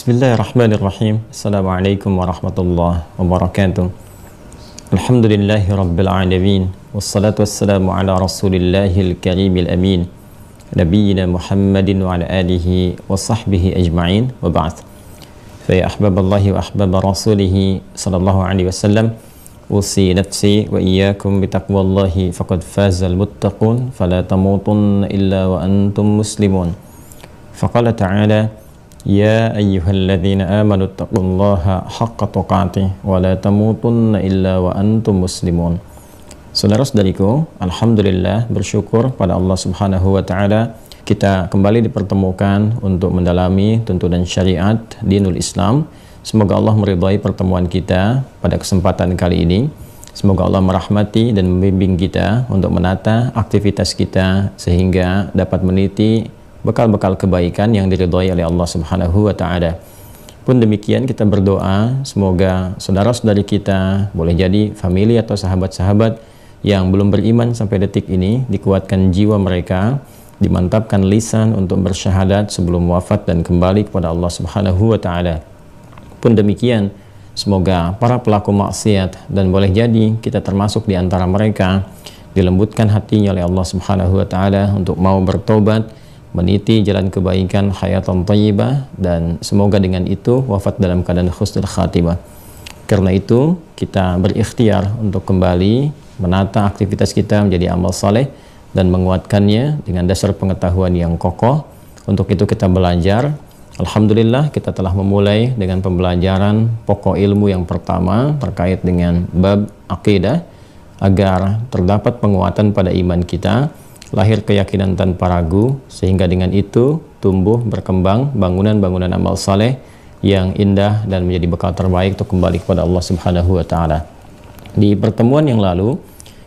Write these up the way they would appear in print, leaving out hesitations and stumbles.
Bismillahirrahmanirrahim. Assalamualaikum warahmatullahi wabarakatuh. Alhamdulillahi rabbil alamin. Wassalatu wassalamu ala rasulillahil karimil amin. Nabiyyina Muhammadin wa ala alihi wa sahbihi ajma'in. Wa ba'd. Fa ya ahbaballahi wa ahbaba rasulihi sallallahu alaihi wasallam. Usi nafsi wa iyyakum bitaqwallahi faqad fazal muttaqun fala tamutunna illa wa antum muslimun. Faqala ta'ala Ya ayyuhalladzina amanu taqullaha haqqa tuqatih wa la tamutunna illa wa antum muslimun. Saudara-saudariku, alhamdulillah, bersyukur pada Allah Subhanahu wa taala kita kembali dipertemukan untuk mendalami tuntunan syariat dinul Islam. Semoga Allah meridhai pertemuan kita pada kesempatan kali ini. Semoga Allah merahmati dan membimbing kita untuk menata aktivitas kita sehingga dapat meniti bekal-bekal kebaikan yang diridhai oleh Allah Subhanahu wa taala. Pun demikian kita berdoa semoga saudara-saudari kita, boleh jadi famili atau sahabat-sahabat yang belum beriman sampai detik ini, dikuatkan jiwa mereka, dimantapkan lisan untuk bersyahadat sebelum wafat dan kembali kepada Allah Subhanahu wa taala. Pun demikian semoga para pelaku maksiat dan boleh jadi kita termasuk di antara mereka dilembutkan hatinya oleh Allah Subhanahu wa taala untuk mau bertobat, meniti jalan kebaikan, hayatan thayyibah, dan semoga dengan itu wafat dalam keadaan husnul khatimah. Karena itu kita berikhtiar untuk kembali menata aktivitas kita menjadi amal saleh dan menguatkannya dengan dasar pengetahuan yang kokoh. Untuk itu kita belajar. Alhamdulillah kita telah memulai dengan pembelajaran pokok ilmu yang pertama terkait dengan bab akidah agar terdapat penguatan pada iman kita, lahir keyakinan tanpa ragu, sehingga dengan itu tumbuh berkembang bangunan-bangunan amal saleh yang indah dan menjadi bekal terbaik untuk kembali kepada Allah Subhanahu wa taala. Di pertemuan yang lalu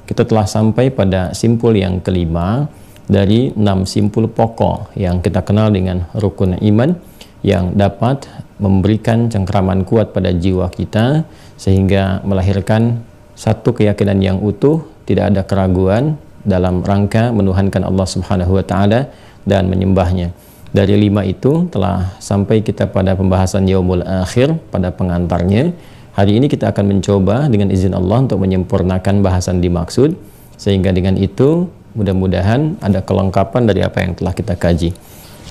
kita telah sampai pada simpul yang kelima dari 6 simpul pokok yang kita kenal dengan rukun iman yang dapat memberikan cengkraman kuat pada jiwa kita sehingga melahirkan satu keyakinan yang utuh, tidak ada keraguan dalam rangka menuhankan Allah Subhanahu wa taala dan menyembahnya. Dari 5 itu telah sampai kita pada pembahasan yaumul akhir pada pengantarnya. Hari ini kita akan mencoba dengan izin Allah untuk menyempurnakan bahasan dimaksud, sehingga dengan itu mudah-mudahan ada kelengkapan dari apa yang telah kita kaji.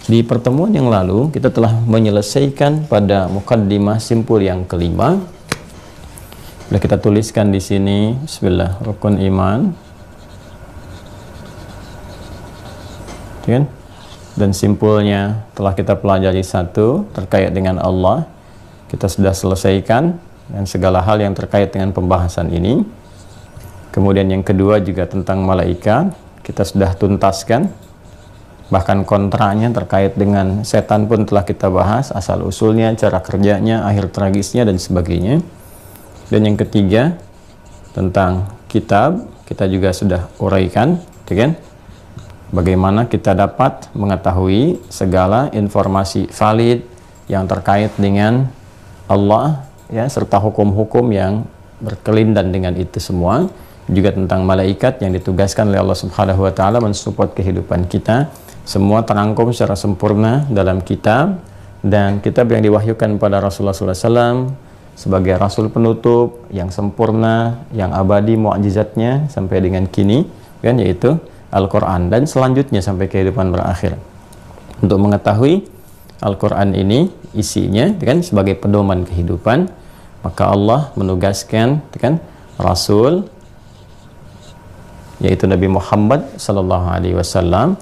Di pertemuan yang lalu kita telah menyelesaikan pada mukaddimah simpul yang kelima. Boleh kita tuliskan di sini, bismillah, rukun iman. Dan simpulnya telah kita pelajari satu terkait dengan Allah, kita sudah selesaikan dan segala hal yang terkait dengan pembahasan ini. Kemudian yang kedua juga tentang malaikat kita sudah tuntaskan, bahkan kontraknya terkait dengan setan pun telah kita bahas, asal usulnya, cara kerjanya, akhir tragisnya dan sebagainya. Dan yang ketiga tentang kitab kita juga sudah uraikan, bagaimana kita dapat mengetahui segala informasi valid yang terkait dengan Allah, ya, serta hukum-hukum yang berkelindan dengan itu semua. Juga tentang malaikat yang ditugaskan oleh Allah Subhanahu wa taala mensupport kehidupan kita. Semua terangkum secara sempurna dalam kitab, dan kitab yang diwahyukan pada Rasulullah SAW sebagai rasul penutup yang sempurna, yang abadi mukjizatnya sampai dengan kini, kan, yaitu Al-Quran, dan selanjutnya sampai kehidupan berakhir. Untuk mengetahui Al-Quran ini isinya, kan, sebagai pedoman kehidupan, maka Allah menugaskan, kan, Rasul, yaitu Nabi Muhammad Sallallahu Alaihi Wasallam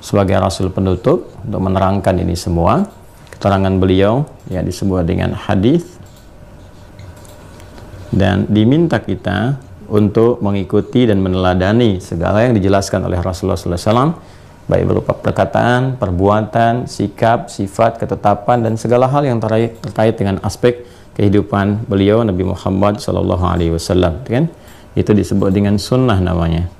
sebagai Rasul penutup untuk menerangkan ini semua. Keterangan beliau yang disebut dengan hadis, dan diminta kita untuk mengikuti dan meneladani segala yang dijelaskan oleh Rasulullah SAW, baik berupa perkataan, perbuatan, sikap, sifat, ketetapan, dan segala hal yang terkait dengan aspek kehidupan beliau Nabi Muhammad SAW, kan? Itu disebut dengan sunnah namanya.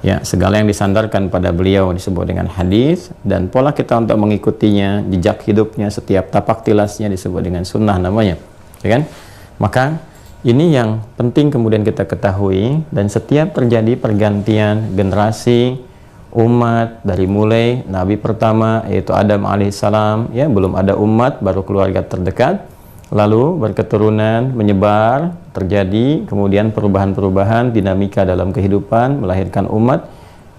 Ya, segala yang disandarkan pada beliau disebut dengan hadis, dan pola kita untuk mengikutinya, jejak hidupnya, setiap tapak tilasnya disebut dengan sunnah namanya, ya kan? Maka ini yang penting kemudian kita ketahui, dan setiap terjadi pergantian generasi, umat dari mulai nabi pertama yaitu Adam alaihissalam, ya, belum ada umat, baru keluarga terdekat, lalu berketurunan, menyebar, terjadi kemudian perubahan-perubahan, dinamika dalam kehidupan, melahirkan umat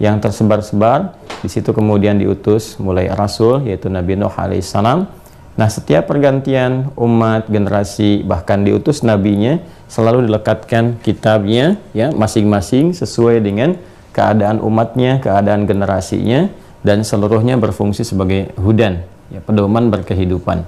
yang tersebar-sebar. Di situ kemudian diutus mulai rasul yaitu Nabi Nuh alaihissalam. Nah, setiap pergantian umat, generasi, bahkan diutus nabinya, selalu dilekatkan kitabnya, ya, masing-masing sesuai dengan keadaan umatnya, keadaan generasinya, dan seluruhnya berfungsi sebagai hudan, ya, pedoman berkehidupan.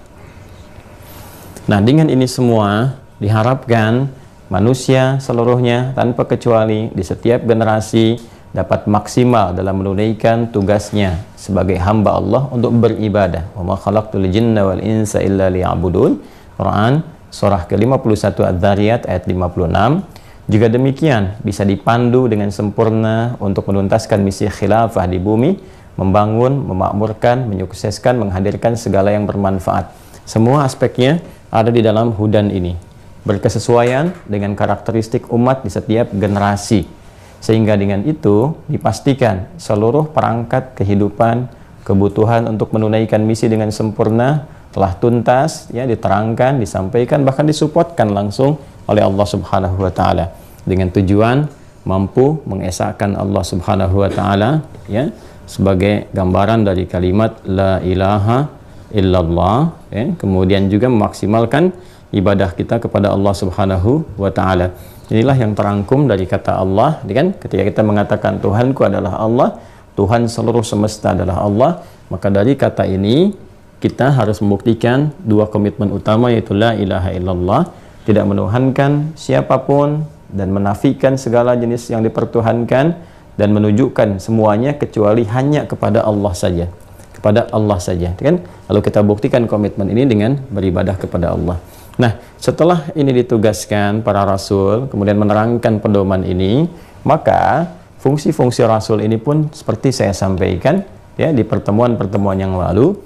Nah, dengan ini semua diharapkan manusia seluruhnya tanpa kecuali di setiap generasi dapat maksimal dalam menunaikan tugasnya sebagai hamba Allah untuk beribadah. Wa ma khalaqtul jinna wal insa illa liya'budun. Quran surah ke-51 Adz-Dzariyat ayat 56. Juga demikian bisa dipandu dengan sempurna untuk menuntaskan misi khilafah di bumi, membangun, memakmurkan, menyukseskan, menghadirkan segala yang bermanfaat. Semua aspeknya ada di dalam hudan ini, berkesesuaian dengan karakteristik umat di setiap generasi. Sehingga dengan itu dipastikan seluruh perangkat kehidupan, kebutuhan untuk menunaikan misi dengan sempurna telah tuntas, ya, diterangkan, disampaikan, bahkan disupportkan langsung oleh Allah Subhanahu wa taala dengan tujuan mampu mengesahkan Allah Subhanahu wa taala, ya, sebagai gambaran dari kalimat la ilaha illallah, ya, kemudian juga memaksimalkan ibadah kita kepada Allah Subhanahu wa taala. Inilah yang terangkum dari kata Allah, kan? Ketika kita mengatakan Tuhanku adalah Allah, Tuhan seluruh semesta adalah Allah, maka dari kata ini kita harus membuktikan dua komitmen utama, yaitu la ilaha illallah, tidak menuhankan siapapun dan menafikan segala jenis yang dipertuhankan, dan menunjukkan semuanya kecuali hanya kepada Allah saja, kepada Allah saja, kan? Lalu kita buktikan komitmen ini dengan beribadah kepada Allah. Nah, setelah ini ditugaskan para rasul, kemudian menerangkan pedoman ini, maka fungsi-fungsi rasul ini pun seperti saya sampaikan, ya, di pertemuan-pertemuan yang lalu,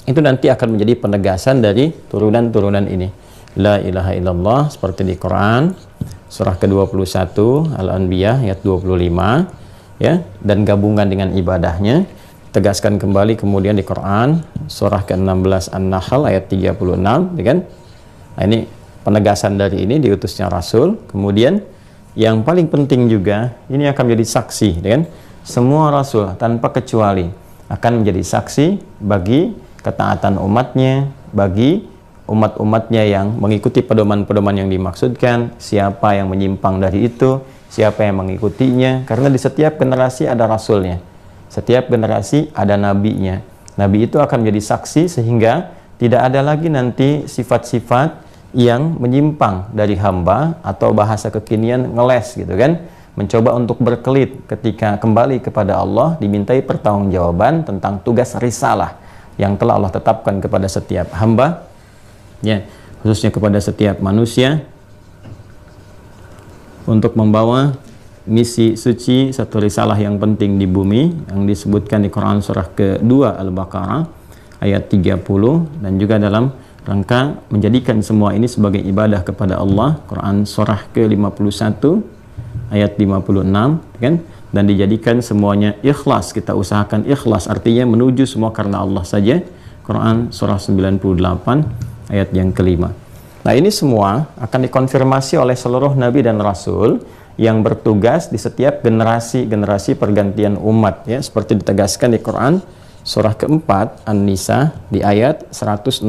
itu nanti akan menjadi penegasan dari turunan-turunan ini. La ilaha illallah seperti di Quran surah ke-21 Al-Anbiya ayat 25, ya, dan gabungan dengan ibadahnya tegaskan kembali kemudian di Quran surah ke-16 An-Nahl ayat 36, ya kan? Nah, ini penegasan dari ini diutusnya Rasul. Kemudian yang paling penting juga, ini akan menjadi saksi, ya kan? Semua Rasul tanpa kecuali akan menjadi saksi bagi ketaatan umatnya, bagi umat-umatnya yang mengikuti pedoman-pedoman yang dimaksudkan, siapa yang menyimpang dari itu, siapa yang mengikutinya, karena di setiap generasi ada Rasulnya, setiap generasi ada nabinya. Nabi itu akan menjadi saksi sehingga tidak ada lagi nanti sifat-sifat yang menyimpang dari hamba, atau bahasa kekinian ngeles, gitu kan, mencoba untuk berkelit ketika kembali kepada Allah, dimintai pertanggungjawaban tentang tugas risalah yang telah Allah tetapkan kepada setiap hamba, ya, khususnya kepada setiap manusia, untuk membawa misi suci, satu risalah yang penting di bumi yang disebutkan di Quran surah ke-2 Al-Baqarah ayat 30, dan juga dalam rangka menjadikan semua ini sebagai ibadah kepada Allah, Quran surah ke-51 ayat 56, kan? Dan dijadikan semuanya ikhlas, kita usahakan ikhlas, artinya menuju semua karena Allah saja, Quran surah 98 ayat yang kelima. Nah, ini semua akan dikonfirmasi oleh seluruh nabi dan rasul yang bertugas di setiap generasi pergantian umat, ya, seperti ditegaskan di Quran surah keempat An-Nisa di ayat 165.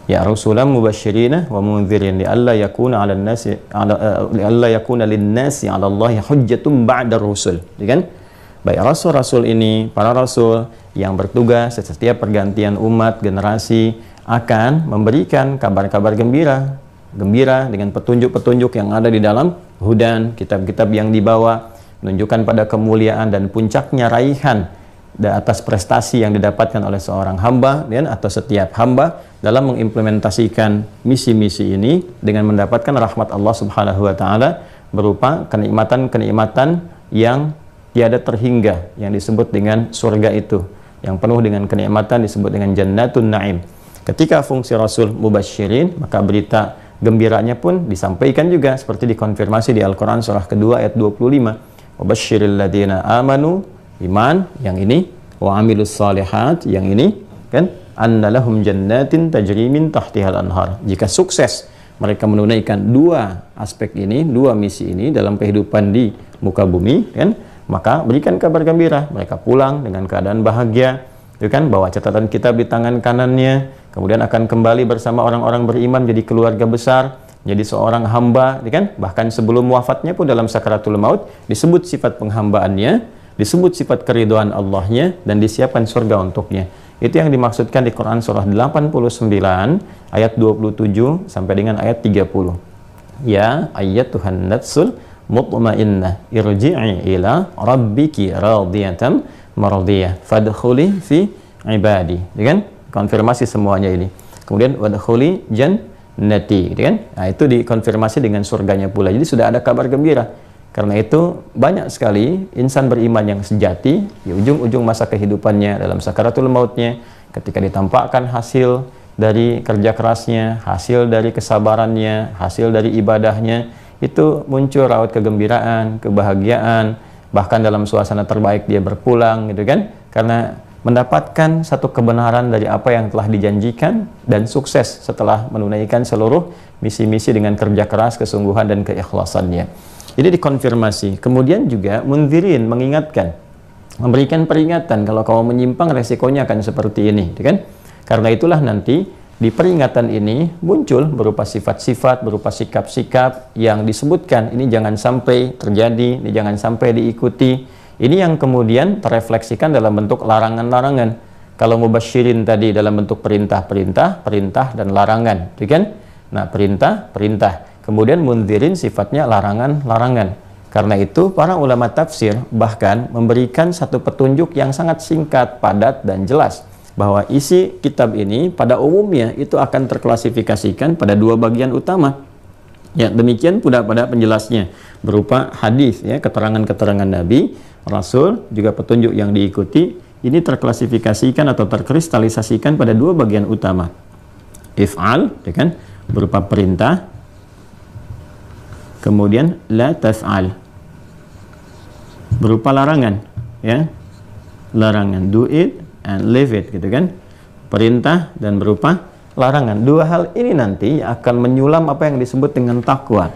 Ya rasulan mubasysyirina wa mundzirin li'alla yakuna 'alan nasi li'alla yakuna lin-nasi 'ala Allahi hujjatun ba'da rusul, ya kan? Baik rasul-rasul ini, para rasul yang bertugas setiap pergantian umat generasi akan memberikan kabar-kabar gembira dengan petunjuk-petunjuk yang ada di dalam hudan, kitab-kitab yang dibawa, menunjukkan pada kemuliaan dan puncaknya raihan atas prestasi yang didapatkan oleh seorang hamba, dan atau setiap hamba dalam mengimplementasikan misi-misi ini dengan mendapatkan rahmat Allah Subhanahu wa taala berupa kenikmatan-kenikmatan yang tiada terhingga, yang disebut dengan surga itu, yang penuh dengan kenikmatan, disebut dengan Jannatun Na'im. Ketika fungsi Rasul mubasyirin, maka berita gembiranya pun disampaikan juga seperti dikonfirmasi di Al-Quran surah kedua ayat 25. Wabasyiril ladzina amanu, iman, yang ini, wa amilus salihat, yang ini, kan, annalahum jannatin tajri min tahtihal anhar. Jika sukses mereka menunaikan dua aspek ini, dua misi ini dalam kehidupan di muka bumi, kan, maka berikan kabar gembira, mereka pulang dengan keadaan bahagia, itu kan, bawa catatan kitab di tangan kanannya, kemudian akan kembali bersama orang-orang beriman jadi keluarga besar, jadi seorang hamba, kan? Bahkan sebelum wafatnya pun dalam sakaratul maut disebut sifat penghambaannya, disebut sifat keridhaan Allahnya, dan disiapkan surga untuknya. Itu yang dimaksudkan di Quran surah 89 ayat 27 sampai dengan ayat 30. Ya ayyatuhan nafsul mutmainnah irji'i ila rabbiki radiyatan mardiyah fadkhuli fi ibadi, kan? Konfirmasi semuanya ini. Kemudian wadkhuli jannati, kan? Nah, itu dikonfirmasi dengan surganya pula. Jadi sudah ada kabar gembira. Karena itu banyak sekali insan beriman yang sejati di ujung-ujung masa kehidupannya dalam sakaratul mautnya, ketika ditampakkan hasil dari kerja kerasnya, hasil dari kesabarannya, hasil dari ibadahnya, itu muncul raut kegembiraan, kebahagiaan, bahkan dalam suasana terbaik dia berpulang, gitu kan? Karena mendapatkan satu kebenaran dari apa yang telah dijanjikan dan sukses setelah menunaikan seluruh misi-misi dengan kerja keras, kesungguhan dan keikhlasannya. Jadi dikonfirmasi. Kemudian juga mundzirin, mengingatkan, memberikan peringatan kalau kamu menyimpang resikonya akan seperti ini, kan? Karena itulah nanti di peringatan ini muncul berupa sifat-sifat, berupa sikap-sikap yang disebutkan ini jangan sampai terjadi, ini jangan sampai diikuti. Ini yang kemudian terefleksikan dalam bentuk larangan-larangan. Kalau mubasyirin tadi dalam bentuk perintah-perintah, perintah dan larangan, kan? Nah, perintah. Kemudian mundzirin sifatnya larangan-larangan. Karena itu para ulama tafsir bahkan memberikan satu petunjuk yang sangat singkat, padat dan jelas bahwa isi kitab ini pada umumnya itu akan terklasifikasikan pada dua bagian utama. Ya, demikian pula pada penjelasnya berupa hadis, ya, keterangan-keterangan Nabi, Rasul, juga petunjuk yang diikuti. Ini terklasifikasikan atau terkristalisasikan pada dua bagian utama. If'al, ya kan, berupa perintah. Kemudian la taf'al, berupa larangan, ya, larangan, do it and leave it, gitu kan, perintah dan berupa larangan. Dua hal ini nanti akan menyulam apa yang disebut dengan takwa,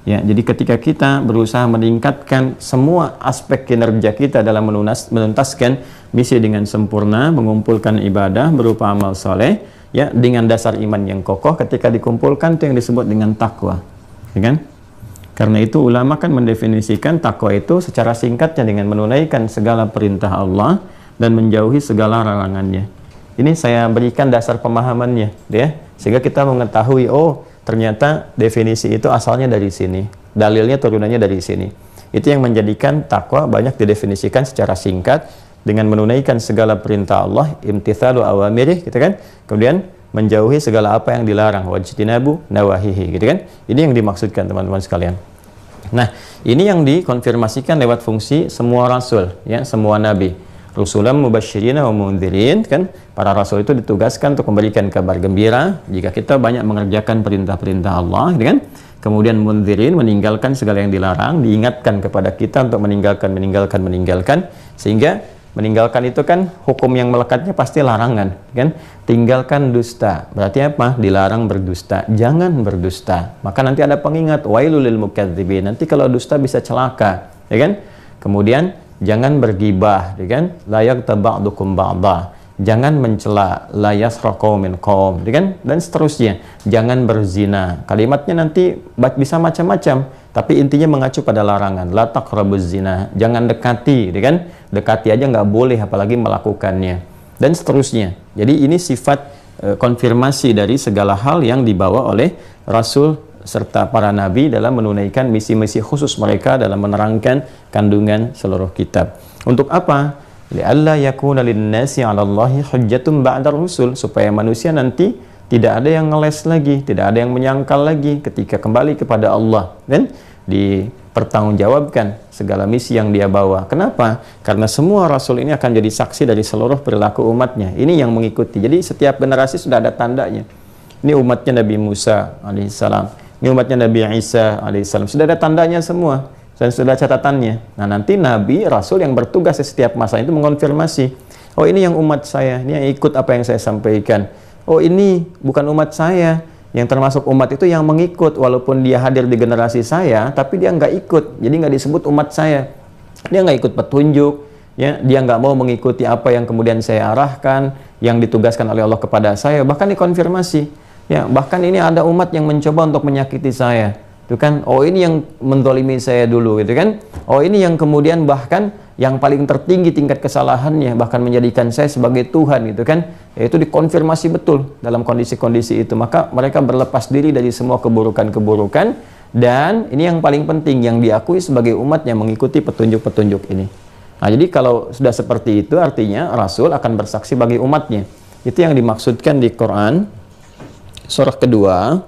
ya. Jadi ketika kita berusaha meningkatkan semua aspek kinerja kita dalam menuntaskan misi dengan sempurna, mengumpulkan ibadah berupa amal soleh, ya, dengan dasar iman yang kokoh, ketika dikumpulkan itu yang disebut dengan takwa, ya kan? Karena itu ulama kan mendefinisikan takwa itu secara singkatnya dengan menunaikan segala perintah Allah dan menjauhi segala larangannya. Ini saya berikan dasar pemahamannya, ya, sehingga kita mengetahui, oh ternyata definisi itu asalnya dari sini, dalilnya turunannya dari sini. Itu yang menjadikan takwa banyak didefinisikan secara singkat dengan menunaikan segala perintah Allah, imtithalu awamirih, gitu kan, kemudian menjauhi segala apa yang dilarang, wajtinabu nawahihi, gitu kan. Ini yang dimaksudkan teman-teman sekalian. Nah, ini yang dikonfirmasikan lewat fungsi semua rasul, ya, semua nabi. Rusulam mubasyirina wa mundzirin, kan, para rasul itu ditugaskan untuk memberikan kabar gembira jika kita banyak mengerjakan perintah-perintah Allah, gitu kan. Kemudian mundzirin, meninggalkan segala yang dilarang, diingatkan kepada kita untuk meninggalkan, sehingga meninggalkan itu kan hukum yang melekatnya pasti larangan, kan? Tinggalkan dusta, berarti apa? Dilarang berdusta, jangan berdusta. Maka nanti ada pengingat, wailul lil mukadzibin, nanti kalau dusta bisa celaka, ya kan? Kemudian jangan bergibah, ya kan? La yaghtab ba'dukum ba'dha, jangan mencela, la yasraqu min qaum, ya kan? Dan seterusnya. Jangan berzina. Kalimatnya nanti bisa macam-macam, tapi intinya mengacu pada larangan. La taqrabuz zina, jangan dekati, ya kan? Dekati aja nggak boleh, apalagi melakukannya, dan seterusnya. Jadi ini sifat konfirmasi dari segala hal yang dibawa oleh Rasul serta para nabi dalam menunaikan misi-misi khusus mereka dalam menerangkan kandungan seluruh kitab. Untuk apa? Li'alla yakuna lin-nasi 'ala Allahi hujjatun ba'da rusul, supaya manusia nanti tidak ada yang ngeles lagi, tidak ada yang menyangkal lagi ketika kembali kepada Allah, dan dipertanggungjawabkan segala misi yang dia bawa. Kenapa? Karena semua rasul ini akan jadi saksi dari seluruh perilaku umatnya. Ini yang mengikuti. Jadi setiap generasi sudah ada tandanya. Ini umatnya Nabi Musa alaihissalam, ini umatnya Nabi Isa alaihissalam, sudah ada tandanya semua. dan sudah catatannya. Nah, nanti Nabi, Rasul yang bertugas di setiap masa itu mengonfirmasi, oh ini yang umat saya, ini yang ikut apa yang saya sampaikan. Oh ini bukan umat saya, yang termasuk umat itu yang mengikut, walaupun dia hadir di generasi saya, tapi dia nggak ikut, jadi nggak disebut umat saya. Dia nggak ikut petunjuk, ya, dia nggak mau mengikuti apa yang kemudian saya arahkan, yang ditugaskan oleh Allah kepada saya, bahkan dikonfirmasi. Ya, bahkan ini ada umat yang mencoba untuk menyakiti saya. Itu kan, oh ini yang mendolimi saya dulu, gitu kan. Oh ini yang kemudian bahkan yang paling tertinggi tingkat kesalahannya, bahkan menjadikan saya sebagai Tuhan, gitu kan. Itu dikonfirmasi betul dalam kondisi-kondisi itu. Maka mereka berlepas diri dari semua keburukan-keburukan. Dan ini yang paling penting, yang diakui sebagai umat yang mengikuti petunjuk-petunjuk ini. Nah, jadi kalau sudah seperti itu, artinya Rasul akan bersaksi bagi umatnya. Itu yang dimaksudkan di Quran, surah kedua,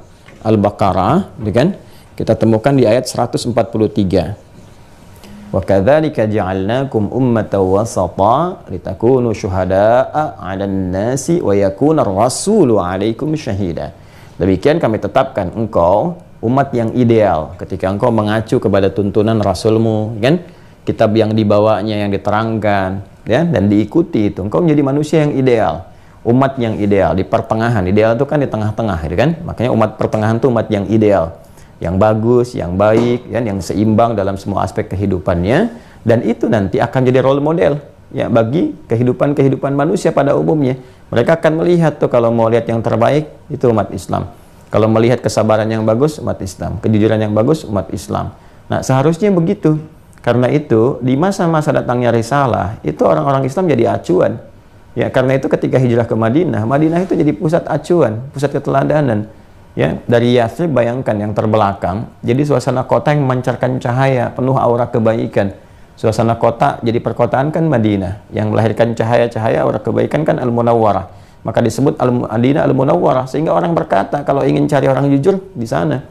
Al-Baqarah, gitu kan. Kita temukan di ayat 143. Wa kadzalika ja'alnakum ummatan wasata litakunu syuhada'a 'alan nasi wa yakuna ar-rasulu 'alaikum syahida. Demikian kami tetapkan engkau umat yang ideal ketika engkau mengacu kepada tuntunan Rasulmu, kan? Kitab yang dibawanya yang diterangkan, ya, dan diikuti itu. Engkau menjadi manusia yang ideal, umat yang ideal di pertengahan. Ideal itu kan di tengah-tengah, gitu kan? Makanya umat pertengahan itu umat yang ideal, yang bagus, yang baik, ya, yang seimbang dalam semua aspek kehidupannya, dan itu nanti akan jadi role model, ya, bagi kehidupan manusia pada umumnya. Mereka akan melihat tuh, kalau mau lihat yang terbaik itu umat Islam, kalau melihat kesabaran yang bagus umat Islam, kejujuran yang bagus umat Islam. Nah, seharusnya begitu. Karena itu di masa-masa datangnya risalah itu orang-orang Islam jadi acuan, ya. Karena itu ketika hijrah ke Madinah, Madinah itu jadi pusat acuan, pusat keteladanan. Ya, dari Yathrib, bayangkan yang terbelakang, jadi suasana kota yang memancarkan cahaya, penuh aura kebaikan. Suasana kota jadi perkotaan kan Madinah, yang melahirkan cahaya-cahaya aura kebaikan kan Al-Munawwarah. Maka disebut Al-Madinah Al-Munawwarah, sehingga orang berkata kalau ingin cari orang jujur di sana,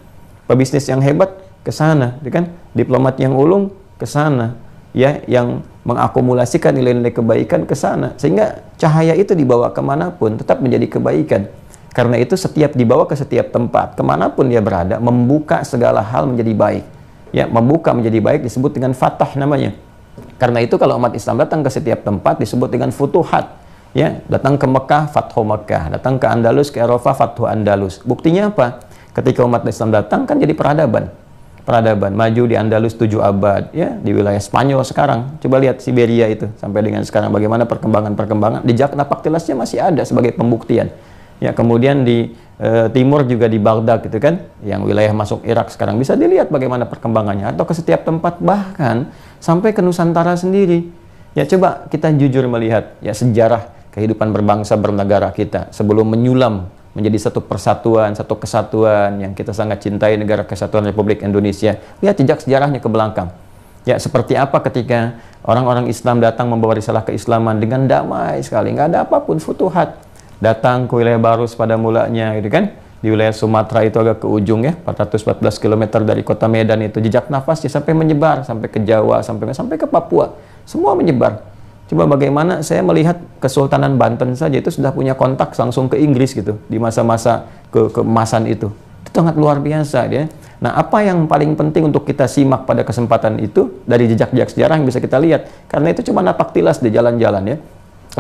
pebisnis yang hebat ke sana, kan? Diplomat yang ulung ke sana, ya, yang mengakumulasikan nilai-nilai kebaikan ke sana, sehingga cahaya itu dibawa kemanapun tetap menjadi kebaikan. Karena itu setiap dibawa ke setiap tempat, kemanapun dia berada, membuka segala hal menjadi baik. Ya, membuka menjadi baik disebut dengan fatah namanya. Karena itu kalau umat Islam datang ke setiap tempat disebut dengan futuhat. Ya, datang ke Mekah, Fathu Mekah, datang ke Andalus, ke Eropa, Fathu Andalus. Buktinya apa? Ketika umat Islam datang kan jadi peradaban. Peradaban, maju di Andalus 7 abad, ya, di wilayah Spanyol sekarang. Coba lihat Siberia itu sampai dengan sekarang bagaimana perkembangan-perkembangan. Jejak napak tilasnya masih ada sebagai pembuktian. Ya, kemudian di timur juga di Baghdad, gitu kan, yang wilayah masuk Irak sekarang, bisa dilihat bagaimana perkembangannya, atau ke setiap tempat, bahkan sampai ke Nusantara sendiri. Ya, coba kita jujur melihat, ya, sejarah kehidupan berbangsa bernegara kita sebelum menyulam menjadi satu persatuan, satu kesatuan yang kita sangat cintai, Negara Kesatuan Republik Indonesia. Lihat jejak sejarahnya ke belakang. Ya, seperti apa ketika orang-orang Islam datang membawa risalah keislaman dengan damai sekali, nggak ada apapun, futuhat. Datang ke wilayah Barus pada mulanya, gitu kan, di wilayah Sumatera itu agak ke ujung, ya, 414 km dari kota Medan itu, jejak nafasnya sampai menyebar sampai ke Jawa, sampai ke Papua, semua menyebar. Coba bagaimana saya melihat Kesultanan Banten saja itu sudah punya kontak langsung ke Inggris, gitu, di masa-masa keemasan itu sangat luar biasa, ya. Nah, apa yang paling penting untuk kita simak pada kesempatan itu dari jejak-jejak sejarah yang bisa kita lihat, karena itu cuma napak tilas di jalan-jalan, ya,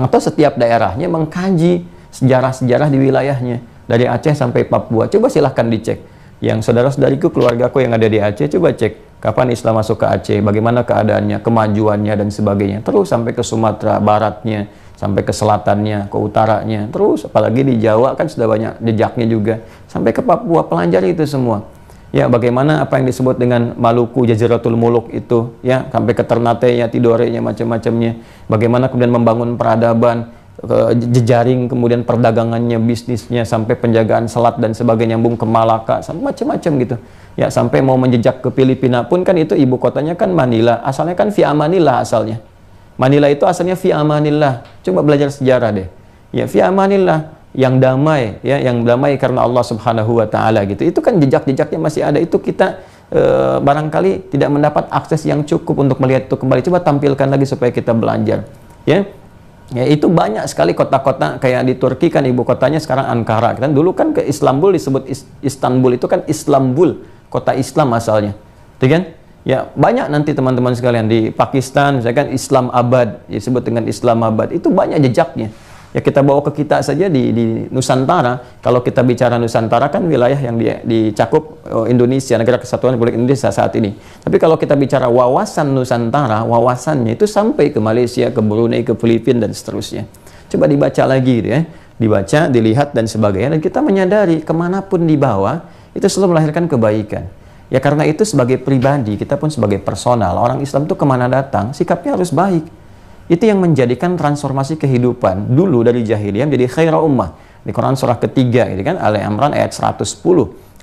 atau setiap daerahnya mengkaji sejarah-sejarah di wilayahnya, dari Aceh sampai Papua. Coba silahkan dicek. Yang saudara-saudariku, keluargaku yang ada di Aceh, coba cek kapan Islam masuk ke Aceh, bagaimana keadaannya, kemajuannya, dan sebagainya. Terus sampai ke Sumatera Baratnya, sampai ke selatannya, ke utaranya. Terus, apalagi di Jawa kan sudah banyak jejaknya juga. Sampai ke Papua, pelajari itu semua. Ya, bagaimana apa yang disebut dengan Maluku, Jaziratul Muluk itu, ya, sampai ke Ternate-nya, Tidore-nya, macam-macamnya. Bagaimana kemudian membangun peradaban, jejaring, kemudian perdagangannya, bisnisnya, sampai penjagaan selat dan sebagainya, nyambung ke Malaka, sampai macam-macam gitu. Ya, sampai mau menjejak ke Filipina pun kan itu ibu kotanya kan Manila, asalnya kan Fi Amanillah asalnya. Manila itu asalnya Fi Amanillah. Coba belajar sejarah deh. Ya, Fi Amanillah, yang damai, ya, yang damai karena Allah Subhanahu wa taala, gitu. Itu kan jejak-jejaknya masih ada. Itu kita barangkali tidak mendapat akses yang cukup untuk melihat itu kembali. Coba tampilkan lagi supaya kita belajar. Ya. Ya, itu banyak sekali kota-kota, kayak di Turki kan ibu kotanya sekarang Ankara, kan dulu kan ke Istanbul disebut Istanbul, itu kan Istanbul, kota Islam asalnya, itu kan. Ya, banyak nanti teman-teman sekalian di Pakistan, misalkan Islamabad, disebut dengan Islamabad, itu banyak jejaknya. Ya, kita bawa ke kita saja di Nusantara. Kalau kita bicara Nusantara kan wilayah yang dicakup Indonesia, Negara Kesatuan Republik Indonesia saat ini. Tapi kalau kita bicara wawasan Nusantara, wawasannya itu sampai ke Malaysia, ke Brunei, ke Filipina dan seterusnya. Coba dibaca lagi gitu ya. Dibaca, dilihat dan sebagainya, dan kita menyadari kemanapun dibawa itu selalu melahirkan kebaikan. Ya karena itu sebagai pribadi, kita pun sebagai personal, orang Islam itu kemana datang, sikapnya harus baik. Itu yang menjadikan transformasi kehidupan. Dulu dari jahiliyah menjadi khaira ummah. Di Quran surah ketiga, gitu kan, Ali Imran ayat 110.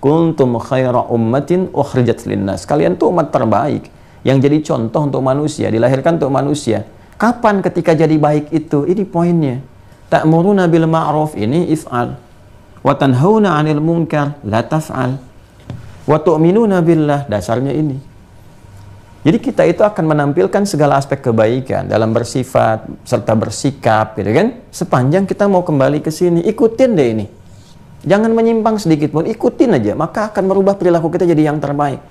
Kuntum khaira ummatin ukhrijat linnas. Kalian tuh umat terbaik, yang jadi contoh untuk manusia, dilahirkan untuk manusia. Kapan ketika jadi baik itu? Ini poinnya. Ta'muruna bil ma'ruf, ini if'al. Wa tanhauna 'anil munkar, la taf'al. Wa tu'minuna billah, dasarnya ini. Jadi kita itu akan menampilkan segala aspek kebaikan dalam bersifat serta bersikap, gitu kan? Sepanjang kita mau kembali ke sini, ikutin deh ini. Jangan menyimpang sedikit pun, ikutin aja, maka akan merubah perilaku kita jadi yang terbaik.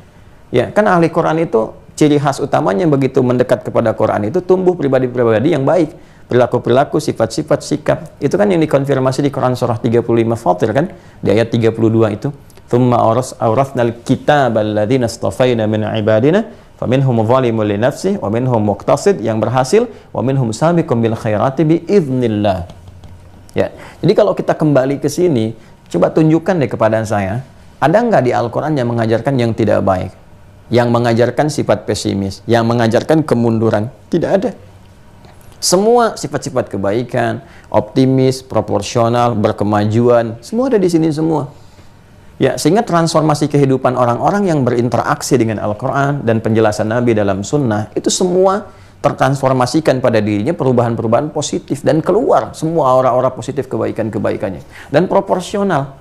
Ya, kan ahli Quran itu ciri khas utamanya begitu mendekat kepada Quran itu tumbuh pribadi-pribadi yang baik, perilaku-perilaku, sifat-sifat, sikap. Itu kan yang dikonfirmasi di Quran surah 35 Fatir kan, di ayat 32 itu. Thumma awrathnal kitaba alladhina istafayna min ibadina faminhum zalimun li nafsihi wa minhum muqtasid, yang berhasil, wa minhum sabiqun bil khairati bi idznillah. Ya. Jadi kalau kita kembali ke sini, coba tunjukkan deh kepada saya, ada nggak di Al-Qur'an yang mengajarkan yang tidak baik? Yang mengajarkan sifat pesimis, yang mengajarkan kemunduran? Tidak ada. Semua sifat-sifat kebaikan, optimis, proporsional, berkemajuan, semua ada di sini semua. Ya, sehingga transformasi kehidupan orang-orang yang berinteraksi dengan Al-Quran dan penjelasan Nabi dalam sunnah, itu semua tertransformasikan pada dirinya perubahan-perubahan positif, dan keluar semua aura-aura positif kebaikan-kebaikannya. Dan proporsional.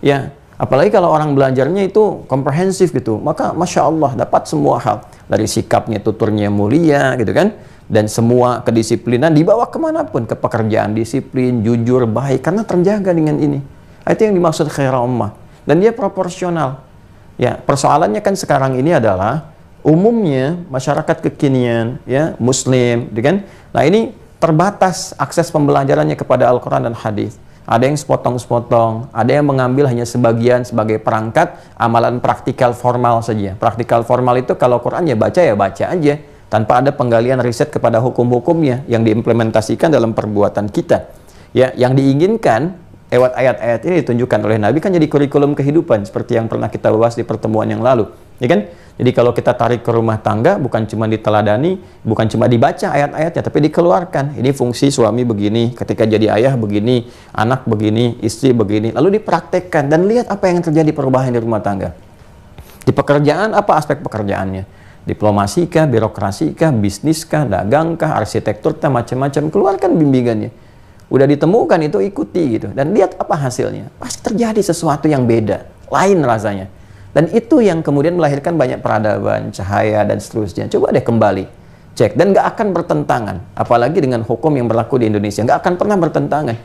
Ya, apalagi kalau orang belajarnya itu komprehensif gitu, maka Masya Allah dapat semua hal. Dari sikapnya, tuturnya mulia gitu kan, dan semua kedisiplinan dibawa kemanapun, ke pekerjaan disiplin, jujur, baik, karena terjaga dengan ini. Itu yang dimaksud khaira ummah. Dan dia proporsional. Ya, persoalannya kan sekarang ini adalah umumnya masyarakat kekinian, ya, Muslim, kan? Nah ini terbatas akses pembelajarannya kepada Al-Quran dan hadis. Ada yang sepotong-sepotong, ada yang mengambil hanya sebagian sebagai perangkat amalan praktikal formal saja. Praktikal formal itu kalau Quran ya baca aja, tanpa ada penggalian riset kepada hukum-hukumnya yang diimplementasikan dalam perbuatan kita. Ya, yang diinginkan lewat ayat-ayat ini ditunjukkan oleh Nabi kan jadi kurikulum kehidupan seperti yang pernah kita bahas di pertemuan yang lalu, ya kan? Jadi kalau kita tarik ke rumah tangga, bukan cuma diteladani, bukan cuma dibaca ayat-ayatnya, tapi dikeluarkan. Ini fungsi suami begini, ketika jadi ayah begini, anak begini, istri begini, lalu dipraktekkan dan lihat apa yang terjadi perubahan di rumah tangga. Di pekerjaan, apa aspek pekerjaannya? Diplomasi kah, birokrasi kah, bisnis kah, dagang kah, arsitektur kah, macam-macam, keluarkan bimbingannya. Udah ditemukan itu, ikuti gitu, dan lihat apa hasilnya. Pasti terjadi sesuatu yang beda, lain rasanya, dan itu yang kemudian melahirkan banyak peradaban, cahaya dan seterusnya. Coba deh kembali cek, dan nggak akan bertentangan, apalagi dengan hukum yang berlaku di Indonesia, nggak akan pernah bertentangan.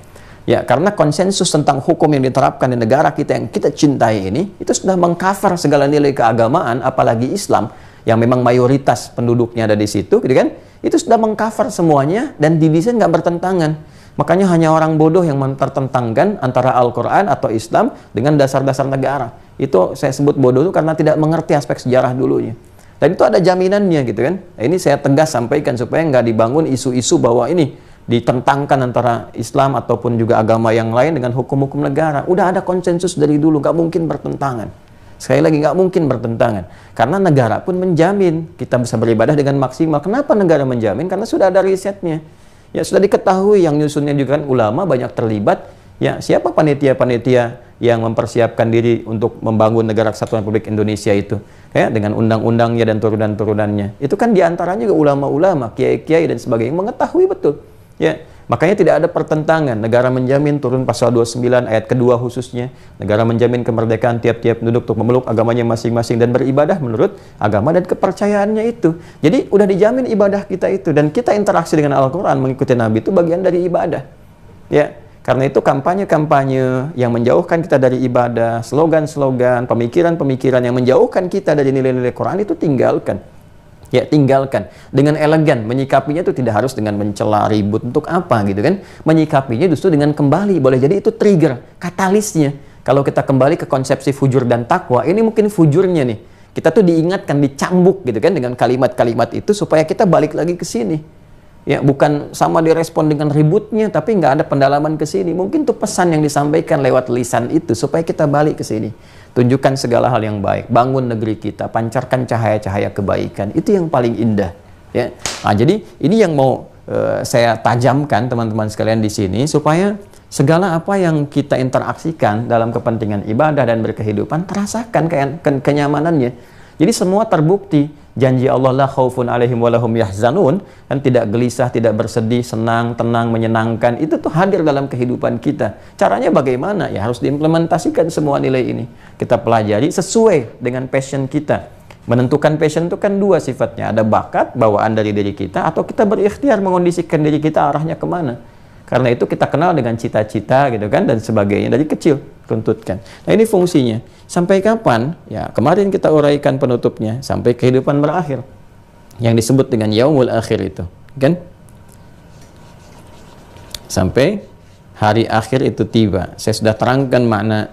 Ya, karena konsensus tentang hukum yang diterapkan di negara kita yang kita cintai ini, itu sudah mengcover segala nilai keagamaan, apalagi Islam yang memang mayoritas penduduknya ada di situ, gitu kan? Itu sudah mengcover semuanya dan didesain nggak bertentangan. Makanya hanya orang bodoh yang mempertentangkan antara Al-Quran atau Islam dengan dasar-dasar negara. Itu saya sebut bodoh itu karena tidak mengerti aspek sejarah dulunya. Dan itu ada jaminannya gitu kan. Nah, ini saya tegas sampaikan supaya nggak dibangun isu-isu bahwa ini ditentangkan antara Islam ataupun juga agama yang lain dengan hukum-hukum negara. Udah ada konsensus dari dulu, nggak mungkin bertentangan. Sekali lagi, nggak mungkin bertentangan. Karena negara pun menjamin kita bisa beribadah dengan maksimal. Kenapa negara menjamin? Karena sudah ada risetnya. Ya, sudah diketahui, yang nyusunnya juga kan ulama banyak terlibat. Ya, siapa panitia-panitia yang mempersiapkan diri untuk membangun negara kesatuan Republik Indonesia itu? Ya, dengan undang-undangnya dan turunan-turunannya. Itu kan diantaranya juga ulama-ulama, kiai-kiai dan sebagainya mengetahui betul. Ya, makanya tidak ada pertentangan. Negara menjamin, turun pasal 29 ayat kedua khususnya. Negara menjamin kemerdekaan tiap-tiap penduduk untuk memeluk agamanya masing-masing dan beribadah menurut agama dan kepercayaannya itu. Jadi udah dijamin ibadah kita itu, dan kita interaksi dengan Al-Quran mengikuti Nabi itu bagian dari ibadah. Ya, Karena itu kampanye-kampanye yang menjauhkan kita dari ibadah, slogan-slogan, pemikiran-pemikiran yang menjauhkan kita dari nilai-nilai Quran itu tinggalkan. Ya, tinggalkan. Dengan elegan, menyikapinya itu tidak harus dengan mencela, ribut, untuk apa gitu kan. Menyikapinya justru dengan kembali. Boleh jadi itu trigger, katalisnya. Kalau kita kembali ke konsepsi fujur dan takwa, ini mungkin fujurnya nih. Kita tuh diingatkan, dicambuk gitu kan dengan kalimat-kalimat itu supaya kita balik lagi ke sini. Ya, bukan sama direspon dengan ributnya, tapi nggak ada pendalaman ke sini. Mungkin tuh pesan yang disampaikan lewat lisan itu supaya kita balik ke sini. Tunjukkan segala hal yang baik, bangun negeri kita, pancarkan cahaya-cahaya kebaikan. Itu yang paling indah. Ya. Nah, jadi ini yang mau saya tajamkan teman-teman sekalian di sini supaya segala apa yang kita interaksikan dalam kepentingan ibadah dan berkehidupan terasakan kenyamanannya. Jadi semua terbukti. Janji Allah la khaufun alaihim walahum yahzanun, kan tidak gelisah, tidak bersedih, senang, tenang, menyenangkan. Itu tuh hadir dalam kehidupan kita. Caranya bagaimana? Ya harus diimplementasikan semua nilai ini. Kita pelajari sesuai dengan passion kita. Menentukan passion itu kan dua sifatnya. Ada bakat, bawaan dari diri kita, atau kita berikhtiar mengondisikan diri kita arahnya kemana. Karena itu kita kenal dengan cita-cita gitu kan, dan sebagainya dari kecil tuntutkan. Nah ini fungsinya. Sampai kapan? Ya kemarin kita uraikan penutupnya, sampai kehidupan berakhir. Yang disebut dengan yaumul akhir itu, kan? Sampai hari akhir itu tiba. Saya sudah terangkan makna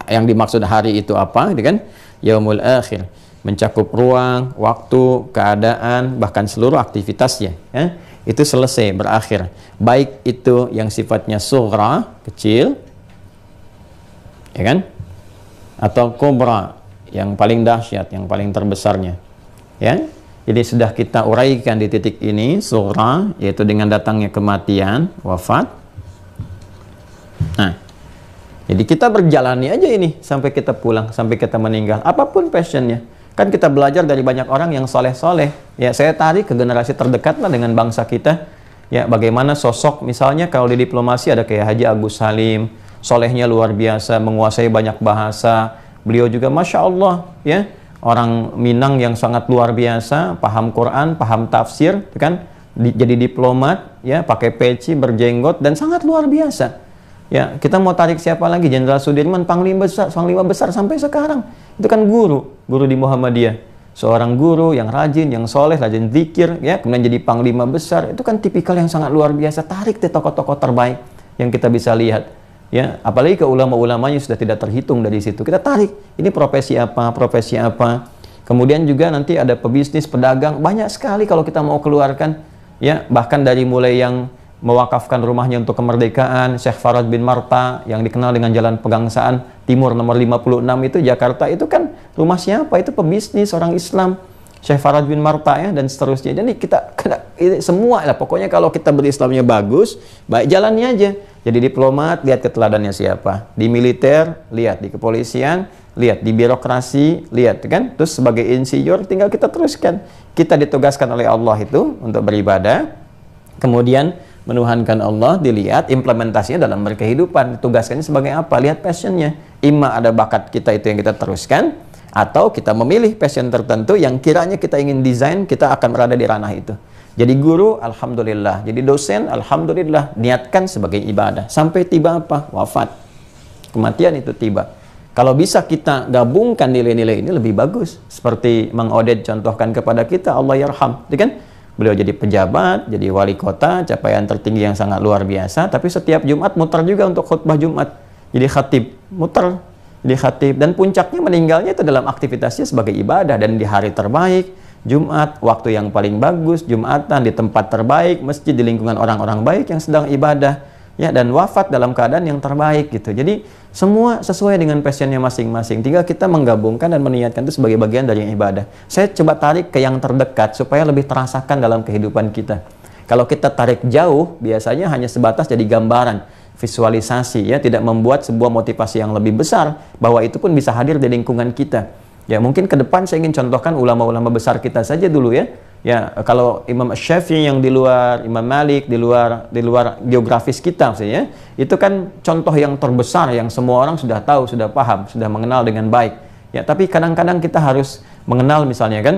yang dimaksud hari itu apa, gitu kan? Yaumul akhir mencakup ruang, waktu, keadaan, bahkan seluruh aktivitasnya. Ya? Itu selesai, berakhir. Baik itu yang sifatnya sughra, kecil, ya kan? Atau kubra, yang paling dahsyat, yang paling terbesarnya. Ya? Jadi sudah kita uraikan di titik ini, sughra, yaitu dengan datangnya kematian, wafat. Nah, jadi kita berjalani aja ini sampai kita pulang, sampai kita meninggal. Apapun passionnya. Kan kita belajar dari banyak orang yang soleh-soleh. Ya, saya tarik ke generasi terdekat lah dengan bangsa kita. Ya, bagaimana sosok, misalnya kalau di diplomasi ada kayak Haji Agus Salim, solehnya luar biasa, menguasai banyak bahasa. Beliau juga Masya Allah, ya, orang Minang yang sangat luar biasa, paham Quran, paham tafsir, kan? Jadi diplomat, ya, pakai peci, berjenggot, dan sangat luar biasa. Ya, kita mau tarik siapa lagi? Jenderal Sudirman, panglima besar sampai sekarang. Itu kan guru di Muhammadiyah. Seorang guru yang rajin, yang soleh, rajin zikir, ya, kemudian jadi panglima besar. Itu kan tipikal yang sangat luar biasa. Tarik deh tokoh-tokoh terbaik yang kita bisa lihat. Ya, apalagi ke ulama-ulamanya sudah tidak terhitung dari situ. Kita tarik, ini profesi apa, profesi apa. Kemudian juga nanti ada pebisnis, pedagang, banyak sekali kalau kita mau keluarkan. Ya, bahkan dari mulai yang mewakafkan rumahnya untuk kemerdekaan, Syekh Farad bin Marta yang dikenal dengan Jalan Pegangsaan Timur nomor 56 itu Jakarta, itu kan rumah siapa? Itu pebisnis orang Islam, Syekh Farad bin Marta, ya, dan seterusnya. Jadi kita semua lah, pokoknya kalau kita berislamnya bagus, baik jalannya aja. Jadi diplomat, lihat keteladannya siapa. Di militer, lihat. Di kepolisian, lihat. Di birokrasi, lihat, kan? Terus sebagai insinyur, tinggal kita teruskan. Kita ditugaskan oleh Allah itu untuk beribadah, kemudian menuhankan Allah, dilihat implementasinya dalam berkehidupan. Tugaskannya sebagai apa? Lihat passionnya. Imma ada bakat kita itu yang kita teruskan, atau kita memilih passion tertentu yang kiranya kita ingin desain, kita akan berada di ranah itu. Jadi guru, alhamdulillah. Jadi dosen, alhamdulillah. Niatkan sebagai ibadah. Sampai tiba apa? Wafat. Kematian itu tiba. Kalau bisa kita gabungkan nilai-nilai ini lebih bagus. Seperti Mang Oded contohkan kepada kita, Allah yarham. Kan? Beliau jadi pejabat, jadi wali kota, capaian tertinggi yang sangat luar biasa, tapi setiap Jumat muter juga untuk khutbah Jumat. Jadi khatib, muter, jadi khatib. Dan puncaknya meninggalnya itu dalam aktivitasnya sebagai ibadah. Dan di hari terbaik, Jumat, waktu yang paling bagus, Jumatan, di tempat terbaik, masjid, di lingkungan orang-orang baik yang sedang ibadah. Ya, dan wafat dalam keadaan yang terbaik gitu. Jadi semua sesuai dengan passionnya masing-masing. Tinggal kita menggabungkan dan meniatkan itu sebagai bagian dari ibadah. Saya coba tarik ke yang terdekat supaya lebih terasakan dalam kehidupan kita. Kalau kita tarik jauh, biasanya hanya sebatas jadi gambaran, visualisasi, ya, tidak membuat sebuah motivasi yang lebih besar bahwa itu pun bisa hadir di lingkungan kita. Ya, mungkin ke depan saya ingin contohkan ulama-ulama besar kita saja dulu, ya. Ya, kalau Imam Syafi'i yang di luar, Imam Malik di luar geografis kita, maksudnya, itu kan contoh yang terbesar yang semua orang sudah tahu, sudah paham, sudah mengenal dengan baik. Ya, tapi kadang-kadang kita harus mengenal misalnya kan,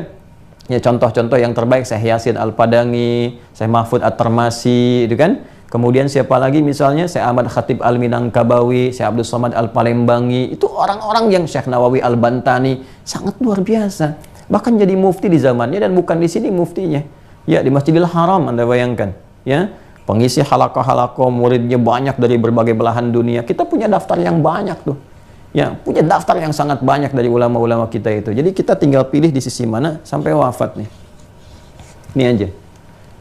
ya, contoh-contoh yang terbaik, Syekh Yasin Al-Padangi, Syekh Mahfud At-Termasi, itu kan. Kemudian siapa lagi misalnya? Syekh Ahmad Khatib Al-Minangkabawi, Syekh Abdul Somad Al-Palembanggi. Itu orang-orang yang Syekh Nawawi Al-Bantani sangat luar biasa. Bahkan jadi mufti di zamannya, dan bukan di sini muftinya. Ya, di Masjidil Haram, Anda bayangkan. Ya, pengisi halaqah-halaqah, muridnya banyak dari berbagai belahan dunia. Kita punya daftar yang banyak tuh. Ya, punya daftar yang sangat banyak dari ulama-ulama kita itu. Jadi kita tinggal pilih di sisi mana sampai wafat nih. Ini aja.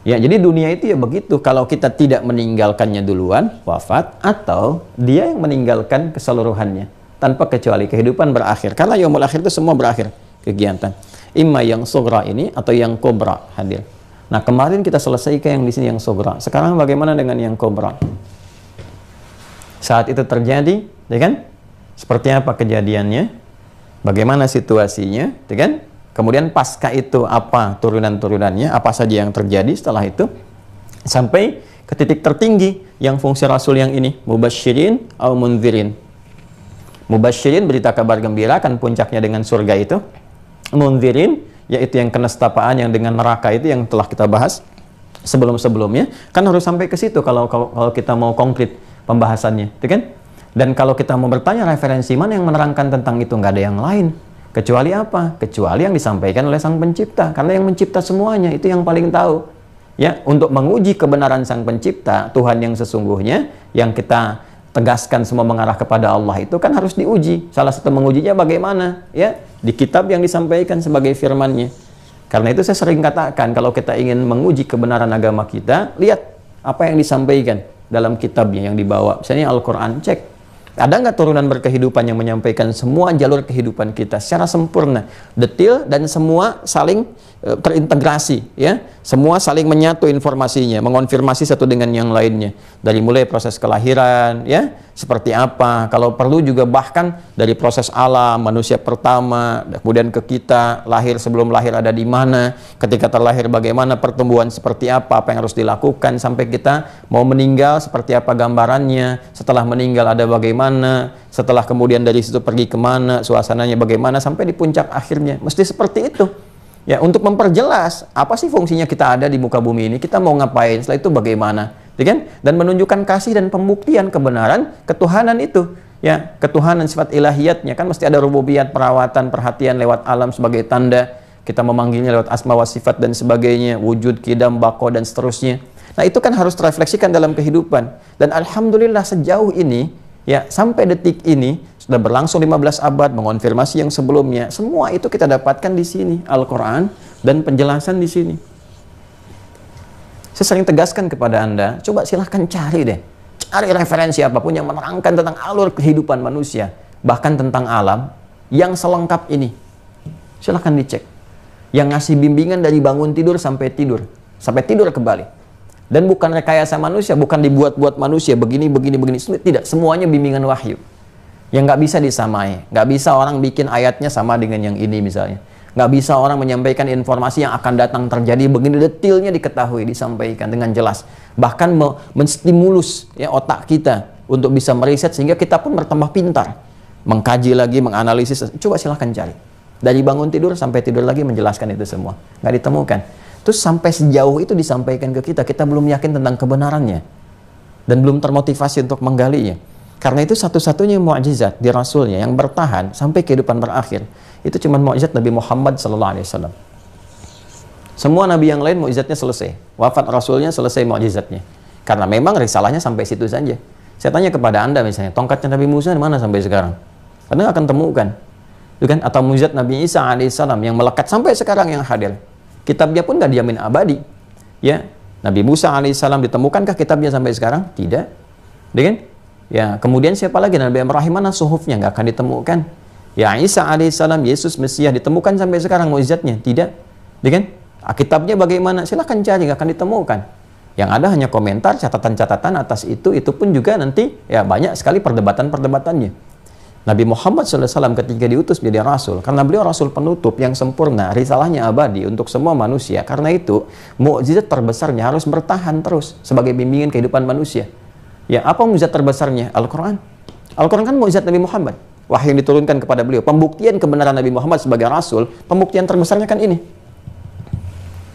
Ya, jadi dunia itu ya begitu. Kalau kita tidak meninggalkannya duluan, wafat, atau dia yang meninggalkan keseluruhannya. Tanpa kecuali kehidupan berakhir. Karena yaumul akhir itu semua berakhir kegiatan. Imma yang sugra ini atau yang kobra hadir. Nah, kemarin kita selesaikan yang di sini yang sugra. Sekarang bagaimana dengan yang kobra? Saat itu terjadi, ya kan? Seperti apa kejadiannya? Bagaimana situasinya, ya kan? Kemudian pasca itu apa turunan-turunannya, apa saja yang terjadi setelah itu, sampai ke titik tertinggi yang fungsi Rasul yang ini, mubasyirin atau munzirin. Mubasyirin, berita kabar gembira, kan puncaknya dengan surga itu. Munzirin, yaitu yang kenestapaan yang dengan neraka itu yang telah kita bahas sebelum-sebelumnya. Kan harus sampai ke situ kalau kita mau konkret pembahasannya, gitu kan? Dan kalau kita mau bertanya referensi mana yang menerangkan tentang itu, nggak ada yang lain. Kecuali apa? Kecuali yang disampaikan oleh Sang Pencipta. Karena yang mencipta semuanya, itu yang paling tahu. Ya, untuk menguji kebenaran Sang Pencipta, Tuhan yang sesungguhnya, yang kita tegaskan semua mengarah kepada Allah, itu kan harus diuji. Salah satu mengujinya bagaimana? Ya, di kitab yang disampaikan sebagai firman-Nya. Karena itu saya sering katakan, kalau kita ingin menguji kebenaran agama kita, lihat apa yang disampaikan dalam kitabnya yang dibawa. Misalnya Al-Quran, cek. Ada nggak turunan berkehidupan yang menyampaikan semua jalur kehidupan kita secara sempurna, detail, dan semua saling terintegrasi, ya, semua saling menyatu informasinya, mengonfirmasi satu dengan yang lainnya, dari mulai proses kelahiran, ya, seperti apa, kalau perlu juga bahkan dari proses alam, manusia pertama, kemudian ke kita, lahir sebelum lahir ada di mana, ketika terlahir bagaimana, pertumbuhan seperti apa yang harus dilakukan, sampai kita mau meninggal seperti apa gambarannya, setelah meninggal ada bagaimana, setelah kemudian dari situ pergi kemana, suasananya bagaimana, sampai di puncak akhirnya, mesti seperti itu. Ya, untuk memperjelas apa sih fungsinya kita ada di muka bumi ini, kita mau ngapain, setelah itu bagaimana, ya kan? Dan menunjukkan kasih dan pembuktian kebenaran ketuhanan itu, ya, ketuhanan sifat ilahiyatnya, kan mesti ada rububiyat, perawatan, perhatian lewat alam sebagai tanda, kita memanggilnya lewat asma wa sifat dan sebagainya, wujud, kidam, bako, dan seterusnya. Nah, itu kan harus terefleksikan dalam kehidupan. Dan alhamdulillah sejauh ini, ya, sampai detik ini sudah berlangsung 15 abad, mengonfirmasi yang sebelumnya. Semua itu kita dapatkan di sini, Al-Quran dan penjelasan di sini. Saya sering tegaskan kepada Anda, coba silahkan cari deh, cari referensi apapun yang menerangkan tentang alur kehidupan manusia, bahkan tentang alam yang selengkap ini. Silahkan dicek. Yang ngasih bimbingan dari bangun tidur sampai tidur kembali. Dan bukan rekayasa manusia, bukan dibuat-buat manusia, begini, tidak, semuanya bimbingan wahyu. Yang nggak bisa disamai, nggak bisa orang bikin ayatnya sama dengan yang ini misalnya, nggak bisa orang menyampaikan informasi yang akan datang terjadi begini detailnya diketahui, disampaikan dengan jelas, bahkan menstimulus ya otak kita untuk bisa meriset sehingga kita pun bertambah pintar, mengkaji lagi, menganalisis. Coba silahkan cari dari bangun tidur sampai tidur lagi menjelaskan itu semua, nggak ditemukan. Terus sampai sejauh itu disampaikan ke kita, kita belum yakin tentang kebenarannya dan belum termotivasi untuk menggalinya. Karena itu satu-satunya mukjizat di Rasulnya yang bertahan sampai kehidupan berakhir, itu cuma mukjizat Nabi Muhammad SAW. Semua Nabi yang lain mukjizatnya selesai, wafat Rasulnya selesai mukjizatnya. Karena memang risalahnya sampai situ saja. Saya tanya kepada Anda misalnya, tongkatnya Nabi Musa di mana sampai sekarang? Anda akan temukan, kan? Atau mukjizat Nabi Isa alaihissalam yang melekat sampai sekarang yang hadir. Kitabnya pun nggak dijamin abadi. Ya, Nabi Musa alaihissalam ditemukankah kitabnya sampai sekarang? Tidak, kan? Ya, kemudian siapa lagi? Nabi Ibrahim, mana suhufnya? Nggak akan ditemukan. Ya, Isa alaihissalam, Yesus Mesias ditemukan sampai sekarang mukjizatnya? Tidak, kan? Kitabnya bagaimana? Silahkan cari, nggak akan ditemukan. Yang ada hanya komentar, catatan-catatan atas itu pun juga nanti ya banyak sekali perdebatan-perdebatannya. Nabi Muhammad SAW ketika diutus menjadi Rasul, karena beliau Rasul penutup yang sempurna, risalahnya abadi untuk semua manusia. Karena itu, mukjizat terbesarnya harus bertahan terus sebagai bimbingan kehidupan manusia. Ya, apa mukjizat terbesarnya? Al-Quran. Al-Quran kan mukjizat Nabi Muhammad. Wahyu yang diturunkan kepada beliau. Pembuktian kebenaran Nabi Muhammad sebagai Rasul, pembuktian terbesarnya kan ini.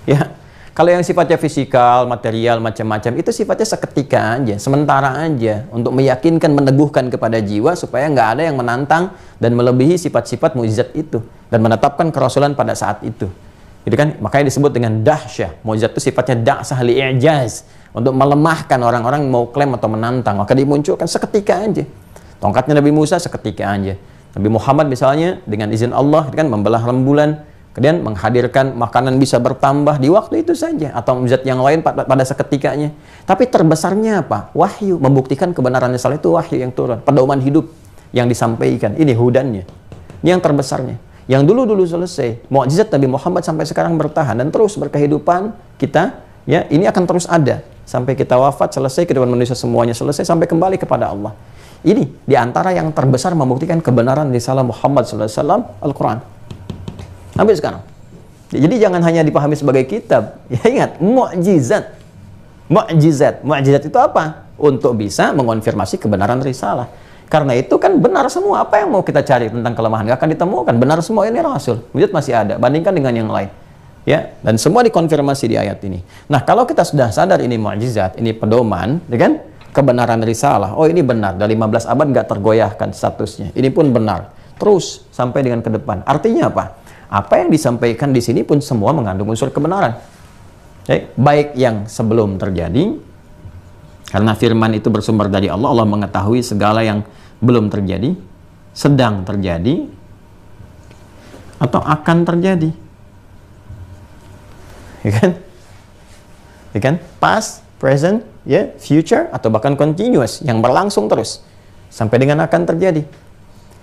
Ya, Kalau yang sifatnya fisikal, material, macam-macam, itu sifatnya seketika aja, sementara aja, untuk meyakinkan, meneguhkan kepada jiwa supaya nggak ada yang menantang dan melebihi sifat-sifat mukjizat itu dan menetapkan kerasulan pada saat itu. Gitu kan? Makanya disebut dengan dahsyah. Mukjizat itu sifatnya da'sah li'ijaz, untuk melemahkan orang-orang mau klaim atau menantang. Maka dimunculkan seketika aja. Tongkatnya Nabi Musa seketika aja. Nabi Muhammad misalnya dengan izin Allah kan membelah rembulan, kemudian menghadirkan makanan bisa bertambah di waktu itu saja, atau mukjizat yang lain pada seketikanya. Tapi terbesarnya apa? Wahyu, membuktikan kebenaran risalah itu wahyu yang turun, pedoman hidup yang disampaikan. Ini hudannya. Ini yang terbesarnya. Yang dulu-dulu selesai, mukjizat Nabi Muhammad sampai sekarang bertahan dan terus berkehidupan kita, ya, ini akan terus ada sampai kita wafat, selesai, kehidupan manusia semuanya selesai sampai kembali kepada Allah. Ini diantara yang terbesar membuktikan kebenaran risalah Muhammad SAW, Al-Quran. Sampai sekarang. Jadi jangan hanya dipahami sebagai kitab. Ya ingat, mukjizat. Mukjizat itu apa? Untuk bisa mengonfirmasi kebenaran risalah. Karena itu kan benar semua. Apa yang mau kita cari tentang kelemahan? Gak akan ditemukan. Benar semua, ini Rasul. Mukjizat masih ada. Bandingkan dengan yang lain. Ya, dan semua dikonfirmasi di ayat ini. Nah, kalau kita sudah sadar ini mukjizat, ini pedoman, ya kan? Kebenaran risalah, oh ini benar, dari 15 abad nggak tergoyahkan statusnya, ini pun benar, terus sampai dengan ke depan. Artinya apa? Apa yang disampaikan di sini pun semua mengandung unsur kebenaran. Baik yang sebelum terjadi, karena firman itu bersumber dari Allah, Allah mengetahui segala yang belum terjadi, sedang terjadi, atau akan terjadi. Ya kan? Ya kan? Past, present, ya, future, atau bahkan continuous, yang berlangsung terus sampai dengan akan terjadi.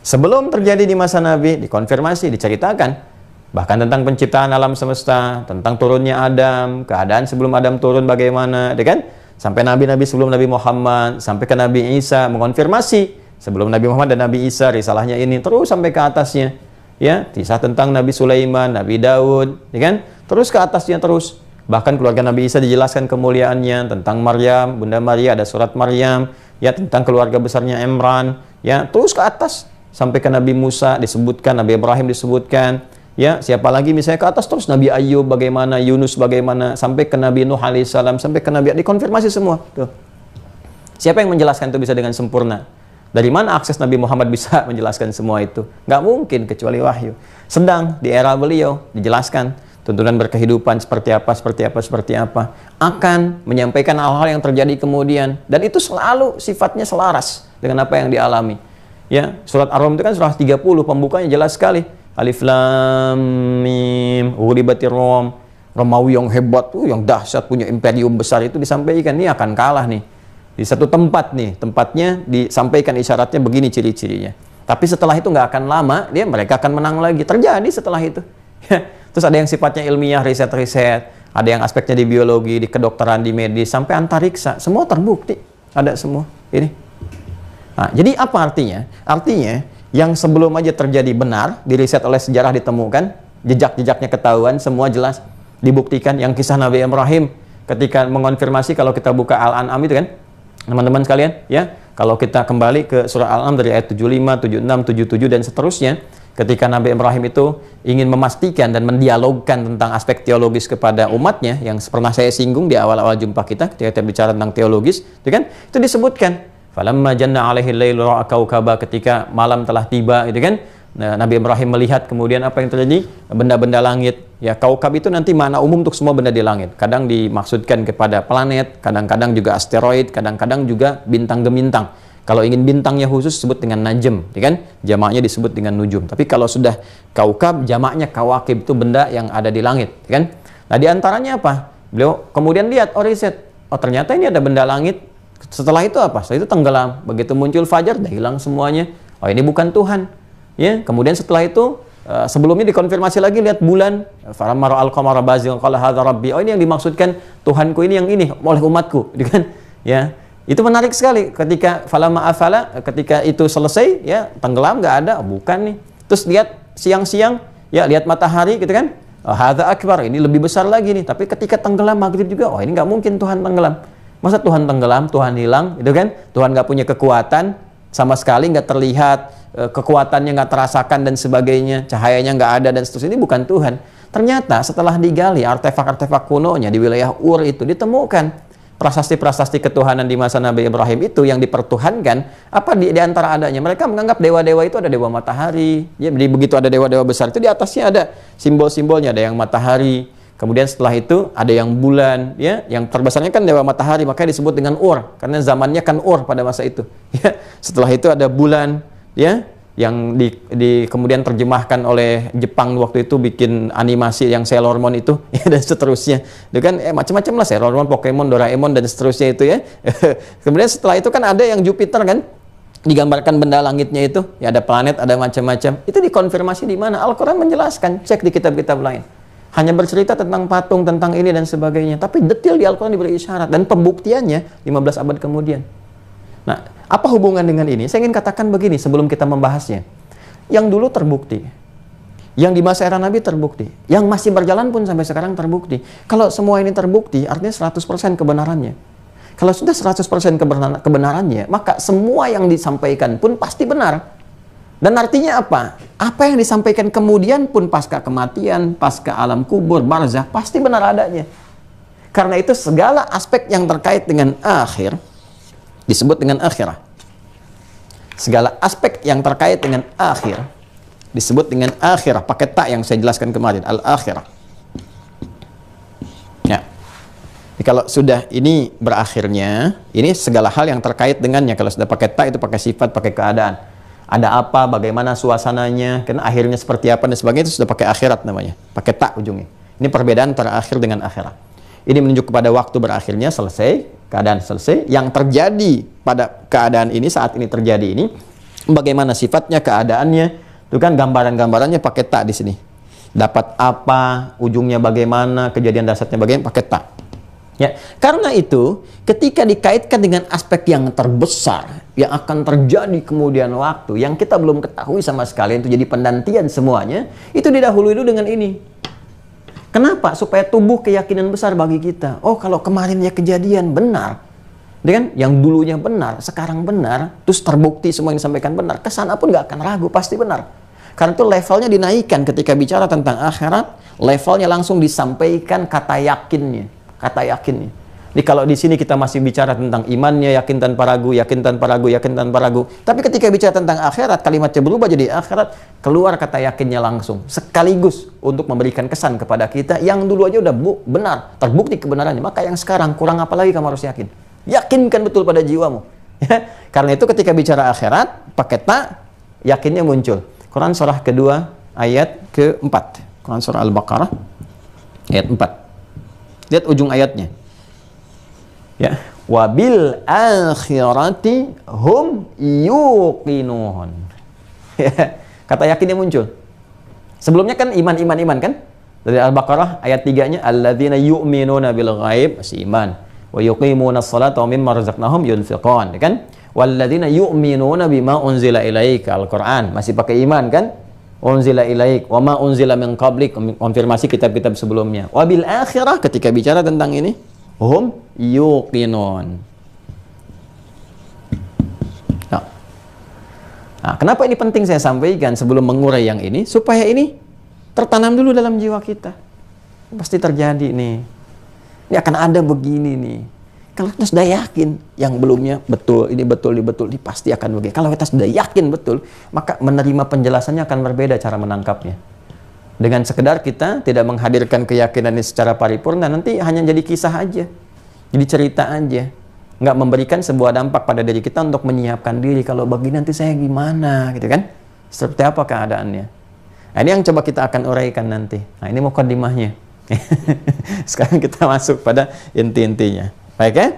Sebelum terjadi di masa Nabi, dikonfirmasi, diceritakan bahkan tentang penciptaan alam semesta, tentang turunnya Adam, keadaan sebelum Adam turun bagaimana, ya kan? Sampai nabi-nabi sebelum Nabi Muhammad, sampai ke Nabi Isa, mengonfirmasi sebelum Nabi Muhammad dan Nabi Isa risalahnya ini, terus sampai ke atasnya, ya, kisah tentang Nabi Sulaiman, Nabi Daud, ya kan? Terus ke atasnya terus. Bahkan keluarga Nabi Isa dijelaskan kemuliaannya, tentang Maryam, Bunda Maria, ada surat Maryam, ya, tentang keluarga besarnya Imran, ya, terus ke atas sampai ke Nabi Musa disebutkan, Nabi Ibrahim disebutkan, ya, siapa lagi misalnya ke atas terus Nabi Ayub bagaimana, Yunus bagaimana, sampai ke Nabi Nuh alaihissalam, sampai ke Nabi, dikonfirmasi semua. Tuh. Siapa yang menjelaskan itu bisa dengan sempurna? Dari mana akses Nabi Muhammad bisa menjelaskan semua itu? Nggak mungkin kecuali wahyu. Sedang di era beliau dijelaskan tuntunan berkehidupan seperti apa, akan menyampaikan hal-hal yang terjadi kemudian, dan itu selalu sifatnya selaras dengan apa yang dialami. Ya, surat Ar-Rum itu kan surah 30, pembukanya jelas sekali. Alif Lam Mim, ghulibatir Rum, Romawi yang hebat tuh, yang dahsyat, punya imperium besar itu disampaikan, ini akan kalah nih. Di satu tempat nih, tempatnya disampaikan isyaratnya begini ciri-cirinya. Tapi setelah itu nggak akan lama, mereka akan menang lagi. Terjadi setelah itu. Terus ada yang sifatnya ilmiah, riset-riset, ada yang aspeknya di biologi, di kedokteran, di medis, sampai antariksa, semua terbukti, ada semua ini. Nah, jadi apa artinya? Artinya yang sebelum aja terjadi benar, diriset oleh sejarah ditemukan, jejak-jejaknya ketahuan, semua jelas, dibuktikan. Yang kisah Nabi Ibrahim ketika mengonfirmasi, kalau kita buka Al-An'am itu kan, teman-teman sekalian, ya, kalau kita kembali ke surah Al-An'am dari ayat 75, 76, 77 dan seterusnya, ketika Nabi Ibrahim itu ingin memastikan dan mendialogkan tentang aspek teologis kepada umatnya, yang pernah saya singgung di awal-awal jumpa kita ketika kita bicara tentang teologis, itu kan, itu disebutkan falamma janna alaihi lailu ra'a kaukaba, ketika malam telah tiba, itu kan, nah, Nabi Ibrahim melihat kemudian apa yang terjadi, benda-benda langit, ya, kaukab itu nanti makna umum untuk semua benda di langit, kadang dimaksudkan kepada planet, kadang-kadang juga asteroid, kadang-kadang juga bintang gemintang. Kalau ingin bintangnya khusus disebut dengan najm, ya kan? Jamaknya disebut dengan nujum. Tapi kalau sudah kaukab, jamaknya kawakib, itu benda yang ada di langit, ya kan? Nah, di antaranya apa? Beliau kemudian lihat, oh riset, oh ternyata ini ada benda langit. Setelah itu apa? Setelah itu tenggelam. Begitu muncul fajar, dah hilang semuanya. Oh, ini bukan Tuhan. Ya, kemudian setelah itu sebelumnya dikonfirmasi lagi, lihat bulan. Falamma ra'al qamara bazighan qala hadza rabbi. Oh, ini yang dimaksudkan Tuhanku ini yang ini oleh umatku, gitu kan? Ya. Itu menarik sekali ketika falamma afala, ketika itu selesai, ya, tenggelam, nggak ada, oh, bukan nih. Terus lihat siang-siang, ya, lihat matahari, gitu kan? Oh, hadza akbar, ini lebih besar lagi nih. Tapi ketika tenggelam maghrib juga, oh ini nggak mungkin Tuhan tenggelam. Masa Tuhan tenggelam, Tuhan hilang, gitu kan? Tuhan nggak punya kekuatan sama sekali, nggak terlihat, kekuatannya nggak terasakan dan sebagainya, cahayanya nggak ada dan seterusnya, ini bukan Tuhan. Ternyata setelah digali artefak-artefak kunonya di wilayah Ur itu ditemukan prasasti-prasasti ketuhanan di masa Nabi Ibrahim itu yang dipertuhankan. Apa di antara adanya? Mereka menganggap dewa-dewa itu ada dewa matahari. Ya, begitu ada dewa-dewa besar itu di atasnya ada simbol-simbolnya, ada yang matahari. Kemudian setelah itu ada yang bulan, ya, yang terbesarnya kan dewa matahari, makanya disebut dengan Ur karena zamannya kan Ur pada masa itu. Ya, setelah itu ada bulan, ya, yang kemudian terjemahkan oleh Jepang waktu itu bikin animasi yang Sailor Moon itu, ya, dan seterusnya. Itu kan macam-macam lah, Sailor Moon, Pokemon, Doraemon dan seterusnya itu, ya. Kemudian setelah itu kan ada yang Jupiter kan, digambarkan benda langitnya itu, ya, ada planet, ada macam-macam. Itu dikonfirmasi di mana? Al-Quran menjelaskan, cek di kitab-kitab lain. Hanya bercerita tentang patung, tentang ini dan sebagainya. Tapi detail di Al-Quran diberi isyarat dan pembuktiannya 15 abad kemudian. Nah, apa hubungan dengan ini? Saya ingin katakan begini sebelum kita membahasnya. Yang dulu terbukti, yang di masa era Nabi terbukti, yang masih berjalan pun sampai sekarang terbukti. Kalau semua ini terbukti, artinya 100% kebenarannya. Kalau sudah 100% kebenarannya, maka semua yang disampaikan pun pasti benar. Dan artinya apa? Apa yang disampaikan kemudian pun pasca kematian, pasca alam kubur, barzah, pasti benar adanya. Karena itu segala aspek yang terkait dengan akhir disebut dengan akhirah. Segala aspek yang terkait dengan akhir disebut dengan akhirah. Pakai tak yang saya jelaskan kemarin, al-akhirah. Ya. Jadi kalau sudah ini berakhirnya, ini segala hal yang terkait dengannya. Kalau sudah pakai tak itu pakai sifat, pakai keadaan. Ada apa, bagaimana suasananya, kan akhirnya seperti apa dan sebagainya, itu sudah pakai akhirat namanya. Pakai tak ujungnya. Ini perbedaan antara akhir dengan akhirat. Ini menunjuk kepada waktu berakhirnya, selesai, keadaan selesai. Yang terjadi pada keadaan ini, saat ini terjadi ini, bagaimana sifatnya, keadaannya, itu kan gambaran-gambarannya pakai tak di sini. Dapat apa, ujungnya bagaimana, kejadian dasarnya bagaimana, pakai tak. Ya, karena itu ketika dikaitkan dengan aspek yang terbesar yang akan terjadi kemudian waktu yang kita belum ketahui sama sekali, itu jadi pendantian semuanya, itu didahului dulu dengan ini. Kenapa? Supaya tumbuh keyakinan besar bagi kita. Oh, kalau kemarinnya kejadian benar, dengan yang dulunya benar, sekarang benar, terus terbukti semua yang disampaikan benar, kesana pun nggak akan ragu, pasti benar. Karena itu levelnya dinaikkan ketika bicara tentang akhirat, levelnya langsung disampaikan kata yakinnya. Kata yakinnya. Jadi kalau di sini kita masih bicara tentang imannya, yakin tanpa ragu, yakin tanpa ragu, yakin tanpa ragu. Tapi ketika bicara tentang akhirat, kalimatnya berubah jadi akhirat, keluar kata yakinnya langsung. Sekaligus untuk memberikan kesan kepada kita yang dulu aja udah benar, terbukti kebenarannya. Maka yang sekarang kurang apa lagi kamu harus yakin? Yakinkan betul pada jiwamu. Karena itu ketika bicara akhirat, pakai tak, yakinnya muncul. Quran surah kedua, ayat keempat. Quran surah Al-Baqarah, ayat 4. Lihat ujung ayatnya. Ya, wabil akhirati hum yuqinun. Kata yakinnya muncul. Sebelumnya kan iman kan? Dari Al-Baqarah ayat 3-nya alladzina yu'minuna bil ghaib, masih iman. Wa yuqimunas salata wa mimma razaqnahum yunfiqun, kan? Walladzina yu'minuna bima unzila ilaika, Al-Qur'an, masih pakai iman kan? Unzila ilaik wa ma unzila min qablik, konfirmasi kitab-kitab sebelumnya. Wabil akhirah ketika bicara tentang ini, hum yuqinun. Nah, kenapa ini penting saya sampaikan sebelum mengurai yang ini? Supaya ini tertanam dulu dalam jiwa kita. Pasti terjadi nih. Ini akan ada begini nih. Kalau kita sudah yakin yang belumnya betul, ini pasti akan begini. Kalau kita sudah yakin betul, maka menerima penjelasannya akan berbeda cara menangkapnya. Dengan sekedar kita tidak menghadirkan keyakinan ini secara paripurna, nanti hanya jadi kisah aja, jadi cerita aja, nggak memberikan sebuah dampak pada diri kita untuk menyiapkan diri. Kalau begini nanti saya gimana, gitu kan? Seperti apa keadaannya? Nah, ini yang coba kita akan uraikan nanti. Nah, ini mukadimahnya. Sekarang kita masuk pada inti-intinya. Baik ya?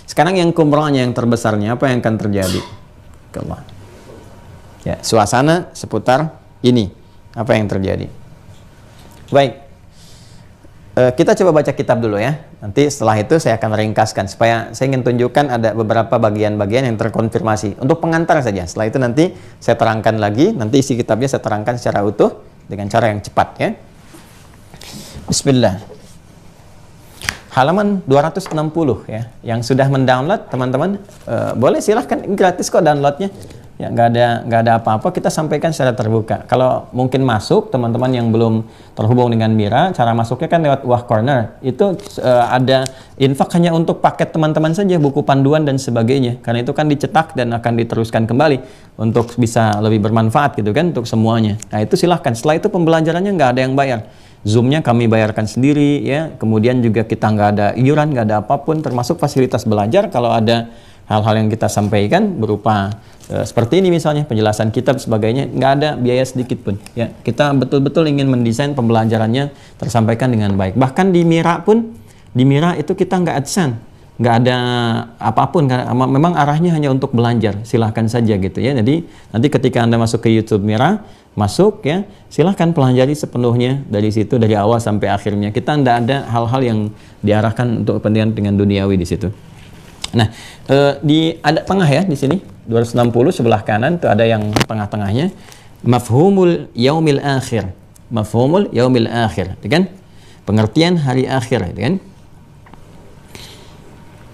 Sekarang yang kumrahnya, yang terbesarnya, apa yang akan terjadi? Ya, suasana seputar ini. Apa yang terjadi? Baik. Kita coba baca kitab dulu ya. Nanti setelah itu saya akan ringkaskan. Supaya saya ingin tunjukkan ada beberapa bagian-bagian yang terkonfirmasi. Untuk pengantar saja. Setelah itu nanti saya terangkan lagi. Nanti isi kitabnya saya terangkan secara utuh. Dengan cara yang cepat ya. Bismillah. Halaman 260 ya. Yang sudah mendownload teman-teman, boleh silahkan, gratis kok downloadnya. Ya, nggak ada apa-apa, kita sampaikan secara terbuka. Kalau mungkin masuk teman-teman yang belum terhubung dengan Mira, cara masuknya kan lewat Wah Corner. Itu ada infak hanya untuk paket teman-teman saja, buku panduan dan sebagainya. Karena itu kan dicetak dan akan diteruskan kembali untuk bisa lebih bermanfaat gitu kan untuk semuanya. Nah, itu silahkan. Setelah itu pembelajarannya nggak ada yang bayar. Zoom-nya kami bayarkan sendiri ya. Kemudian juga kita nggak ada iuran, nggak ada apapun, termasuk fasilitas belajar. Kalau ada hal-hal yang kita sampaikan berupa seperti ini misalnya penjelasan kitab sebagainya, nggak ada biaya sedikit pun ya. Kita betul-betul ingin mendesain pembelajarannya tersampaikan dengan baik. Bahkan di Mira pun, di Mira itu kita nggak adsense, nggak ada apapun, karena memang arahnya hanya untuk belajar. Silahkan saja gitu ya. Jadi nanti ketika Anda masuk ke YouTube Mira, masuk ya, silahkan pelajari sepenuhnya dari situ, dari awal sampai akhirnya. Kita nggak ada hal-hal yang diarahkan untuk kepentingan dengan duniawi di situ. Nah, ada tengah ya di sini 260 sebelah kanan tuh ada yang tengah-tengahnya, mafhumul yaumil akhir, mafhumul yaumil akhir, kan? Pengertian hari akhir, kan?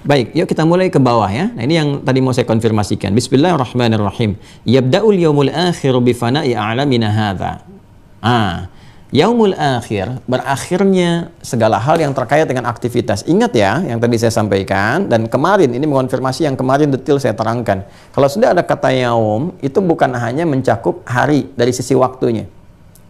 Baik, yuk kita mulai ke bawah ya. Nah, ini yang tadi mau saya konfirmasikan. Bismillahirrahmanirrahim. Yabda'ul yaumul akhir bi fana'i a'lamina hadza. Yaumul akhir, berakhirnya segala hal yang terkait dengan aktivitas. Ingat ya, yang tadi saya sampaikan, dan kemarin, ini mengonfirmasi yang kemarin detail saya terangkan. Kalau sudah ada kata yaum, itu bukan hanya mencakup hari dari sisi waktunya.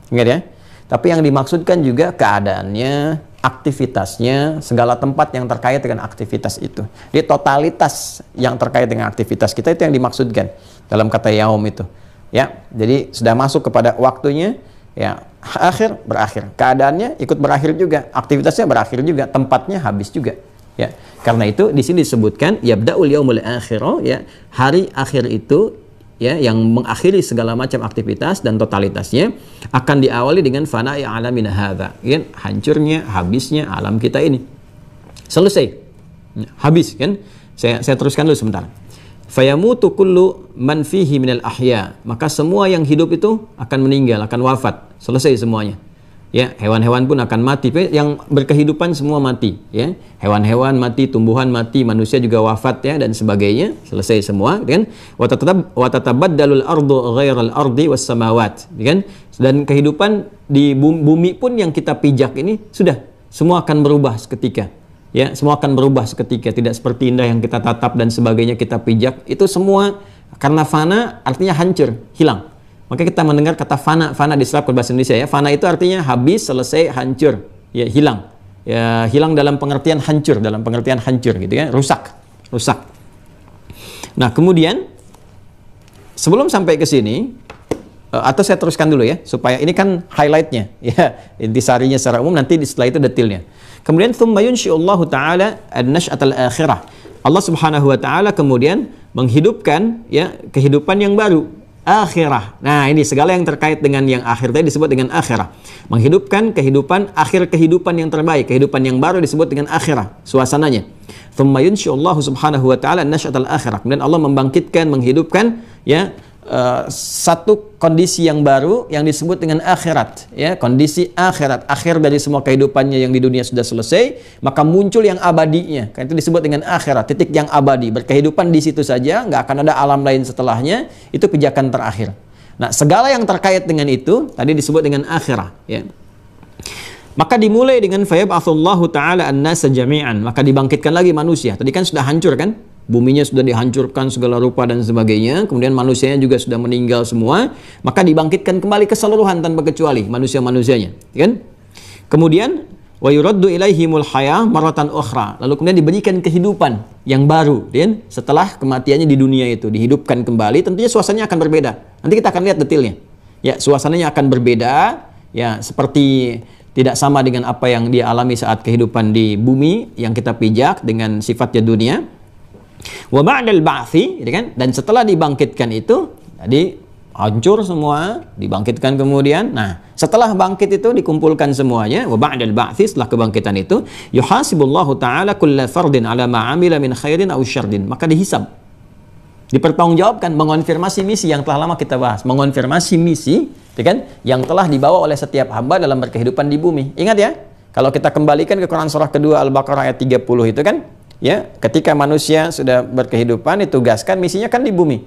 Ingat ya? Tapi yang dimaksudkan juga keadaannya, aktivitasnya, segala tempat yang terkait dengan aktivitas itu. Jadi totalitas yang terkait dengan aktivitas kita itu yang dimaksudkan dalam kata yaum itu. Ya, jadi sudah masuk kepada waktunya, ya, akhir berakhir, keadaannya ikut berakhir juga, aktivitasnya berakhir juga, tempatnya habis juga ya. Karena itu di sini disebutkan yabda'ul yaumul akhir, ya, hari akhir itu ya yang mengakhiri segala macam aktivitas dan totalitasnya akan diawali dengan fana'i alamin hadza, ya, hancurnya, habisnya alam kita ini. Selesai, habis kan. Saya teruskan dulu sebentar. Fayamutu kullu man fihi minal ahya, maka semua yang hidup itu akan meninggal, akan wafat, selesai semuanya. Ya, hewan-hewan pun akan mati, yang berkehidupan semua mati, ya. Hewan-hewan mati, tumbuhan mati, manusia juga wafat ya dan sebagainya, selesai semua, kan? Wa tatabaddalul ardu ghairal ardi was samawat, kan? Dan kehidupan di bumi pun yang kita pijak ini sudah semua akan berubah seketika. Ya, semua akan berubah seketika, tidak seperti indah yang kita tatap dan sebagainya kita pijak. Itu semua karena fana artinya hancur, hilang. Maka kita mendengar kata fana, fana diserap ke bahasa Indonesia ya. Fana itu artinya habis, selesai, hancur, ya, hilang. Ya, hilang dalam pengertian hancur, gitu ya, rusak. Nah, kemudian sebelum sampai ke sini, atau saya teruskan dulu ya, supaya ini kan highlightnya, ya, intisarinya secara umum, nanti setelah itu detailnya. Kemudian thumma yunshi'ullahu ta'ala an-nash'atal akhirah. Allah Subhanahu wa taala kemudian menghidupkan ya kehidupan yang baru, akhirah. Nah, ini segala yang terkait dengan yang akhir tadi disebut dengan akhirah. Menghidupkan kehidupan, akhir kehidupan yang terbaik, kehidupan yang baru disebut dengan akhirah, suasananya. Thumma yunshi'ullahu subhanahu wa ta'ala an-nash'atal akhirah. Kemudian Allah membangkitkan, menghidupkan ya satu kondisi yang baru yang disebut dengan akhirat, ya, kondisi akhirat, akhir dari semua kehidupannya yang di dunia sudah selesai, maka muncul yang abadinya, kan itu disebut dengan akhirat, titik yang abadi, berkehidupan di situ saja, nggak akan ada alam lain setelahnya, itu pijakan terakhir. Nah, segala yang terkait dengan itu tadi disebut dengan akhirah, ya. Maka dimulai dengan fayab'atsullahu ta'ala an-nasa jami'an, maka dibangkitkan lagi manusia. Tadi kan sudah hancur kan? Buminya sudah dihancurkan segala rupa dan sebagainya, kemudian manusianya juga sudah meninggal semua, maka dibangkitkan kembali keseluruhan tanpa kecuali manusia-manusianya, kan? Kemudian wa yuraddu ilaihimul hayah maratan ukhra, lalu kemudian diberikan kehidupan yang baru, kan? Setelah kematiannya di dunia itu dihidupkan kembali, tentunya suasananya akan berbeda. Nanti kita akan lihat detailnya. Ya, suasananya akan berbeda, ya, seperti tidak sama dengan apa yang dia alami saat kehidupan di bumi yang kita pijak dengan sifatnya dunia. Wa ba'dal ba'thi, kan? Dan setelah dibangkitkan itu tadi hancur semua, dibangkitkan kemudian. Nah, setelah bangkit itu dikumpulkan semuanya, wa ba'dal ba'thi, setelah kebangkitan itu yuhasibullahu ta'ala kulla fardin ala ma 'amila min khairin aw syarrin, maka dihisab, dipertanggungjawabkan, mengonfirmasi misi yang telah lama kita bahas, mengonfirmasi misi, kan, yang telah dibawa oleh setiap hamba dalam berkehidupan di bumi. Ingat ya, kalau kita kembalikan ke Quran surah kedua Al-Baqarah ayat 30 itu kan, ya, ketika manusia sudah berkehidupan ditugaskan misinya kan di bumi.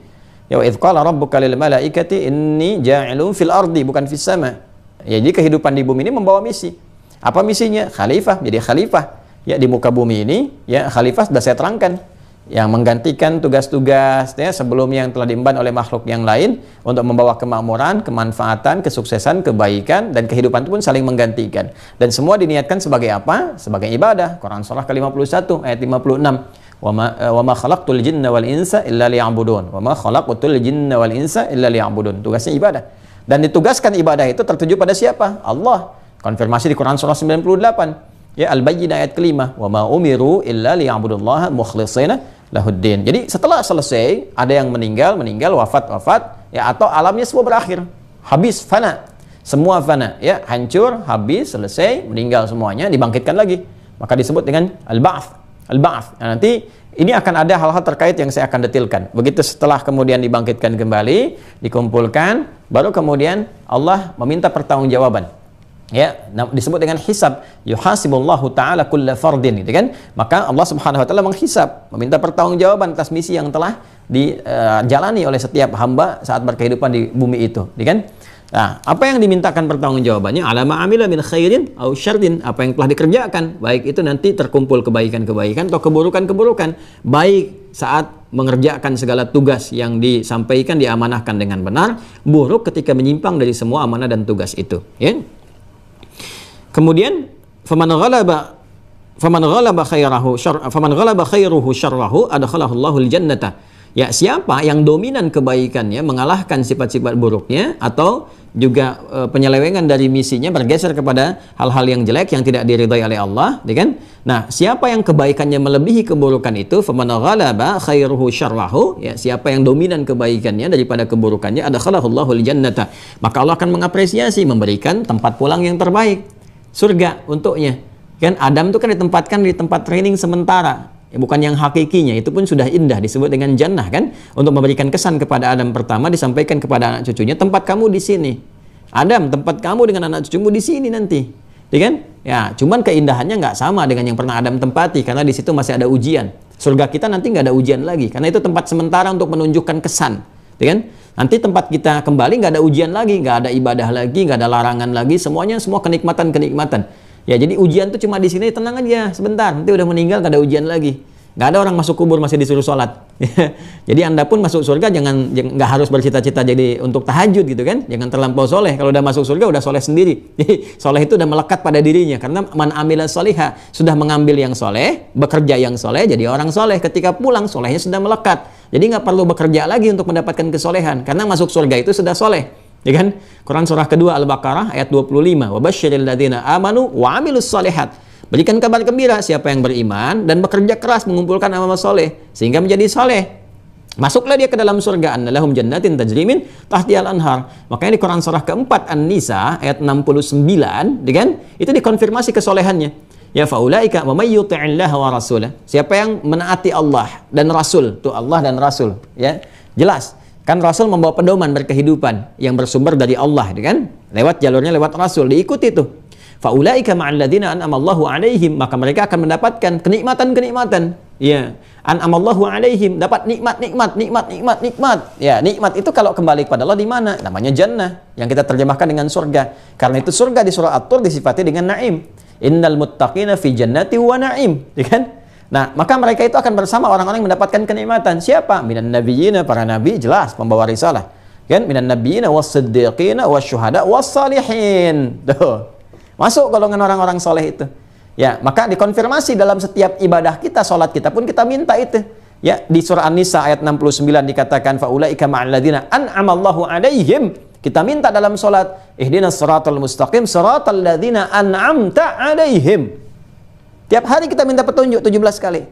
Ya wa idz qala rabbuka lil malaikati inni ja'ilun fil ardi bukan fis sama. Ya, jadi kehidupan di bumi ini membawa misi. Apa misinya? Khalifah, jadi khalifah. Ya, di muka bumi ini, ya khalifah sudah saya terangkan, yang menggantikan tugas-tugas ya sebelum yang telah diemban oleh makhluk yang lain untuk membawa kemakmuran, kemanfaatan, kesuksesan, kebaikan, dan kehidupan itu pun saling menggantikan. Dan semua diniatkan sebagai apa? Sebagai ibadah. Quran surah ke-51 ayat 56. Wa ma khalaqtul jinna wal insa illa liya'budun. Wa ma khalaqtul jinna wal insa illa liya'budun. Tugasnya ibadah. Dan ditugaskan ibadah itu tertuju pada siapa? Allah. Konfirmasi di Quran surah 98. Ya, Al-Bayyinah ayat kelima. Wa ma umiru illa liya'budullaha mukhlishina lahuddin. Jadi setelah selesai ada yang meninggal, wafat, ya, atau alamnya semua berakhir. Habis, fana. Semua fana, ya, hancur, habis, selesai, meninggal semuanya, dibangkitkan lagi. Maka disebut dengan al-ba'ats. Al-ba'ats. Nah, nanti ini akan ada hal-hal terkait yang saya akan detilkan. Begitu setelah kemudian dibangkitkan kembali, dikumpulkan, baru kemudian Allah meminta pertanggungjawaban. Ya, disebut dengan hisab. Yuhasibullahu ta'ala kulla fardin, gitu kan? Maka Allah Subhanahu wa taala menghisab, meminta pertanggungjawaban atas misi yang telah dijalani oleh setiap hamba saat berkehidupan di bumi itu, gitu kan? Nah, apa yang dimintakan pertanggungjawabannya? Ala ma'amila min khairin au syarrin, apa yang telah dikerjakan, baik itu nanti terkumpul kebaikan-kebaikan atau keburukan-keburukan, baik saat mengerjakan segala tugas yang disampaikan, diamanahkan dengan benar, buruk ketika menyimpang dari semua amanah dan tugas itu, ya. Kemudian faman ghalaba khairuhu syarrahu adkhalahu Allahul jannata. Ya, siapa yang dominan kebaikannya mengalahkan sifat-sifat buruknya atau juga penyelewengan dari misinya, bergeser kepada hal-hal yang jelek yang tidak diridhai oleh Allah, ya kan? Nah, siapa yang kebaikannya melebihi keburukan itu, faman ghalaba khairuhu syarrahu, ya, siapa yang dominan kebaikannya daripada keburukannya, adkhalahu Allahul jannata. Maka Allah akan mengapresiasi, memberikan tempat pulang yang terbaik, surga untuknya. Kan Adam itu kan ditempatkan di tempat training sementara, ya, bukan yang hakikinya, itu pun sudah indah, disebut dengan jannah kan, untuk memberikan kesan kepada Adam pertama, disampaikan kepada anak cucunya, tempat kamu di sini. Adam, tempat kamu dengan anak cucumu di sini nanti. Ya kan? Ya, cuman keindahannya nggak sama dengan yang pernah Adam tempati, karena di situ masih ada ujian. Surga kita nanti nggak ada ujian lagi, karena itu tempat sementara untuk menunjukkan kesan. Ya kan? Nanti tempat kita kembali nggak ada ujian lagi, nggak ada ibadah lagi, nggak ada larangan lagi, semuanya semua kenikmatan-kenikmatan. Ya, jadi ujian tuh cuma di sini, tenang aja, sebentar, nanti udah meninggal nggak ada ujian lagi. Nggak ada orang masuk kubur masih disuruh sholat. Jadi Anda pun masuk surga nggak harus bercita-cita jadi untuk tahajud gitu kan. Jangan terlampau soleh. Kalau udah masuk surga udah soleh sendiri. Soleh itu udah melekat pada dirinya. Karena man amila solihah, sudah mengambil yang soleh, bekerja yang soleh, jadi orang soleh. Ketika pulang solehnya sudah melekat. Jadi nggak perlu bekerja lagi untuk mendapatkan kesolehan. Karena masuk surga itu sudah soleh. Ya kan? Quran surah kedua Al-Baqarah ayat 25. Wa basyiril ladzina amanu wa amilus solihat. Berikan kabar gembira siapa yang beriman dan bekerja keras mengumpulkan amal soleh sehingga menjadi soleh. Masuklah dia ke dalam surga. Annalahum jannatin tajri min tahtihal anhar. Makanya di Quran surah keempat An-Nisa ayat 69, kan? Itu dikonfirmasi kesolehannya. Ya faulaika wa may yuti'illaha wa rasulah. Siapa yang menaati Allah dan Rasul, tuh Allah dan Rasul, ya. Jelas. Kan Rasul membawa pedoman berkehidupan yang bersumber dari Allah, kan? Lewat jalurnya lewat Rasul, diikuti tuh. Faulaika ma'alladzina an'amallahu 'alaihim, maka mereka akan mendapatkan kenikmatan-kenikmatan. Ya, an'amallahu 'alaihim, dapat nikmat. Ya, nikmat itu kalau kembali kepada Allah di mana? Namanya jannah, yang kita terjemahkan dengan surga. Karena itu surga di surah At-Tur disifati dengan na'im. Innal muttaqina fi jannati wa na'im, ya kan? Nah, maka mereka itu akan bersama orang-orang yang mendapatkan kenikmatan. Siapa? Minan nabiyyina, para nabi, jelas pembawa risalah. Kan? Minan nabiyyina was-siddiqina wasyuhada was-salihin. Tuh. Masuk golongan orang-orang soleh itu. Ya, maka dikonfirmasi dalam setiap ibadah kita, sholat kita pun kita minta itu. Ya, di surah An-Nisa ayat 69 dikatakan faulaika ma'alladzina an'amallahu 'alaihim. Kita minta dalam sholat, ihdinas siratal mustaqim siratal ladzina an'amta 'alaihim. Tiap hari kita minta petunjuk 17 kali.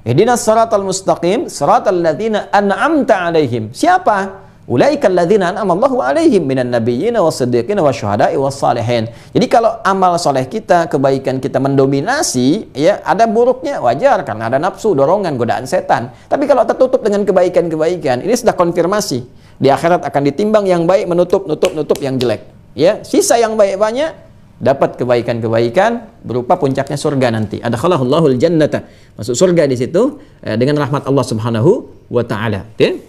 Ihdinas siratal mustaqim siratal ladzina an'amta 'alaihim. Siapa? Ulaika alladzina an'amallahu 'alaihim minan nabiyyina was-siddiqina wasyuhada'i was-salihin. Jadi kalau amal soleh kita, kebaikan kita mendominasi, ya ada buruknya, wajar karena ada nafsu, dorongan, godaan setan. Tapi kalau tertutup dengan kebaikan-kebaikan, ini sudah konfirmasi. Di akhirat akan ditimbang yang baik, menutup yang jelek. Ya, sisa yang baik banyak, dapat kebaikan-kebaikan berupa puncaknya surga nanti. Adkhalahu Allahul jannata. Masuk surga di situ dengan rahmat Allah Subhanahu wa taala. Ya?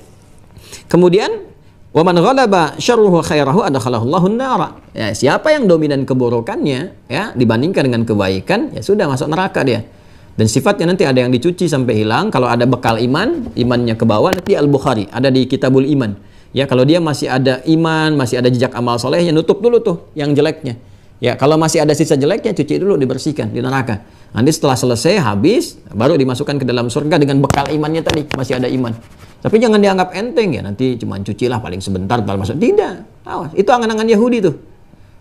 Kemudian wa man ghalaba syarruhu khairahu adkhalahu Allahun nara. Ya, siapa yang dominan keburukannya ya dibandingkan dengan kebaikan, ya sudah masuk neraka dia. Dan sifatnya nanti ada yang dicuci sampai hilang. Kalau ada bekal iman, imannya ke bawah, nanti Al-Bukhari ada di Kitabul Iman. Ya, kalau dia masih ada iman, masih ada jejak amal solehnya, nutup dulu tuh yang jeleknya. Ya, kalau masih ada sisa jeleknya, cuci dulu, dibersihkan di neraka. Nanti setelah selesai, habis, baru dimasukkan ke dalam surga dengan bekal imannya tadi, masih ada iman. Tapi jangan dianggap enteng ya, nanti cuma cucilah paling sebentar, baru masuk. Tidak, awas. Itu angan-angan Yahudi tuh.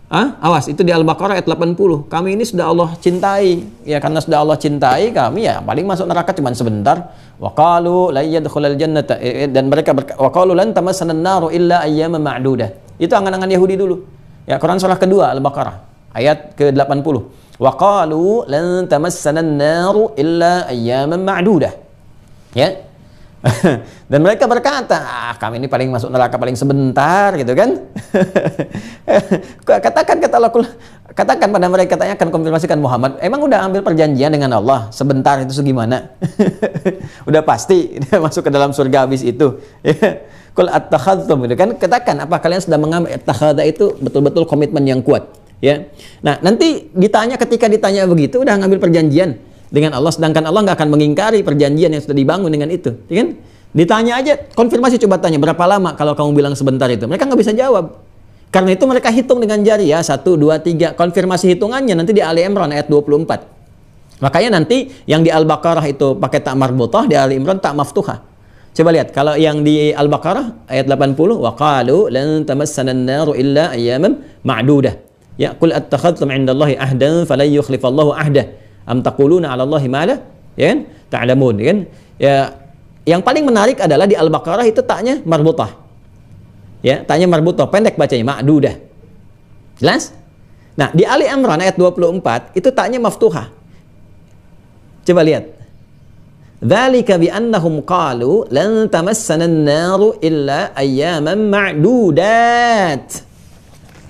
Awas, itu di Al-Baqarah ayat 80. Kami ini sudah Allah cintai. Ya, karena sudah Allah cintai kami, ya paling masuk neraka cuma sebentar. Wa qalu la yadkhulul jannata, dan mereka wa qalu lan tamassana an-naru illa ayyaman ma'dudah. Itu angan-angan Yahudi dulu. Ya, Quran surah kedua Al-Baqarah ayat ke-80. Wa qalu lan tamassana an-naru illa ayyaman ma'dudah. Ya. Dan mereka berkata, kami ini paling masuk neraka paling sebentar gitu kan. Katakan pada mereka, tanyakan, konfirmasikan Muhammad, emang udah ambil perjanjian dengan Allah sebentar itu segimana? Udah pasti masuk ke dalam surga habis itu. Qul attakhadhtum, gitu kan. Katakan, apa kalian sudah mengambil attakhadha itu betul-betul komitmen yang kuat, ya. Nah, nanti ketika ditanya begitu, udah ngambil perjanjian dengan Allah, sedangkan Allah nggak akan mengingkari perjanjian yang sudah dibangun dengan itu, ya kan? Ditanya aja, konfirmasi, coba tanya berapa lama kalau kamu bilang sebentar itu, mereka nggak bisa jawab. Karena itu mereka hitung dengan jari ya, 1, 2, 3, konfirmasi hitungannya nanti di Ali Imran ayat 24. Makanya nanti yang di Al-Baqarah itu pakai tak marbutah, di Ali Imran tak maftuhah. Coba lihat, kalau yang di Al-Baqarah ayat 80, wa qalu lan tamassana an-naru illa ayyaman ma'dudah. Ya, qul attakhadhtum 'indallahi ahdan falan yukhlifallahu ahdah. Am taquluna 'ala Allahi ma la, ya kan? Ta'lamun, ya kan? Ya, yang paling menarik adalah di Al-Baqarah itu taknya marbutah. Ya, taknya marbutah, pendek bacanya, ma'dudah. Jelas? Nah, di Ali Imran ayat 24 itu taknya maftuhah. Coba lihat. Dzalika bi annahum qalu lan tamassana an-naru illa ayyaman ma'dudat.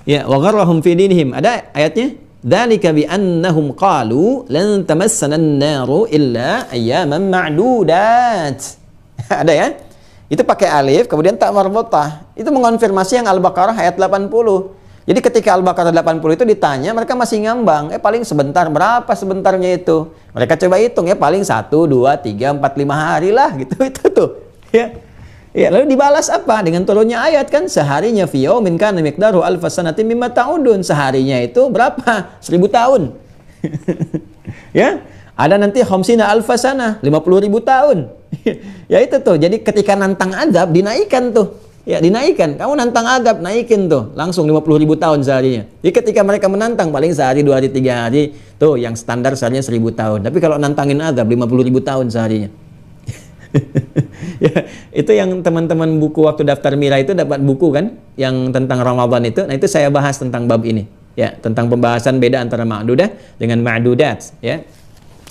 Ya, wa gharrahum fi dinihim. Ada ayatnya? Dzalika bi annahum qalu lan tamassana an-naru illa ayyaman ma'dudat. Ada ya? Itu pakai alif kemudian tak marbutah. Itu mengonfirmasi yang Al-Baqarah ayat 80. Jadi ketika Al-Baqarah 80 itu ditanya, mereka masih ngambang. Paling sebentar, berapa sebentarnya itu? Mereka coba hitung ya, paling 1, 2, 3, 4, 5 hari lah gitu. Itu tuh. Ya. Ya, lalu dibalas apa? Dengan turunnya ayat kan, seharinya fi yaumin kana miqdaru alf sanatin mimma ta'udun. Seharinya itu berapa? 1000 tahun. Ya. Ada nanti khamsina alf sanah, 50.000 tahun. Ya itu tuh. Jadi ketika nantang azab dinaikkan tuh. Ya, dinaikkan. Kamu nantang azab, naikin tuh. Langsung 50.000 tahun seharinya. Jadi ketika mereka menantang paling sehari, 2 hari, 3 hari, tuh yang standar seharinya 1000 tahun. Tapi kalau nantangin azab 50.000 tahun seharinya. Ya, itu yang teman-teman buku waktu daftar Mira itu dapat buku kan yang tentang Ramadan itu. Nah, itu saya bahas tentang bab ini ya, tentang pembahasan beda antara ma'dudah dengan ma'dudat ya.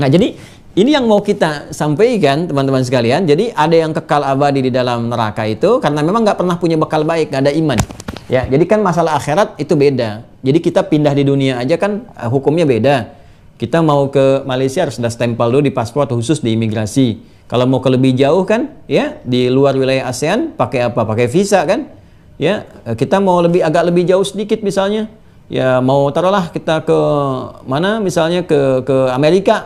Nah, jadi ini yang mau kita sampaikan teman-teman sekalian. Jadi ada yang kekal abadi di dalam neraka itu karena memang nggak pernah punya bekal baik, nggak ada iman ya. Jadi kan masalah akhirat itu beda. Jadi kita pindah di dunia aja kan hukumnya beda. Kita mau ke Malaysia harus ada stempel dulu di paspor khusus di imigrasi. Kalau mau ke lebih jauh kan, ya di luar wilayah ASEAN pakai apa? Pakai visa kan? Ya, kita mau agak lebih jauh sedikit misalnya, ya mau taruhlah kita ke mana? Misalnya ke Amerika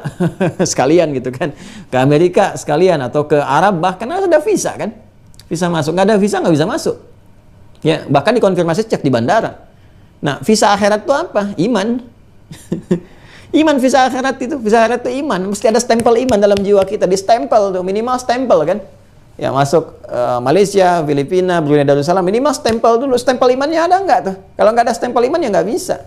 sekalian gitu kan? Ke Amerika sekalian atau ke Arab bahkan harus ada visa kan? Visa masuk, nggak ada visa nggak bisa masuk. Ya, bahkan dikonfirmasi cek di bandara. Nah, visa akhirat itu apa? Iman. Iman visa akhirat itu, visa akhirat itu iman, mesti ada stempel iman dalam jiwa kita, di stempel tuh, minimal stempel kan. Ya masuk Malaysia, Filipina, Brunei Darussalam, minimal stempel dulu, stempel imannya ada nggak tuh? Kalau nggak ada stempel iman ya nggak bisa.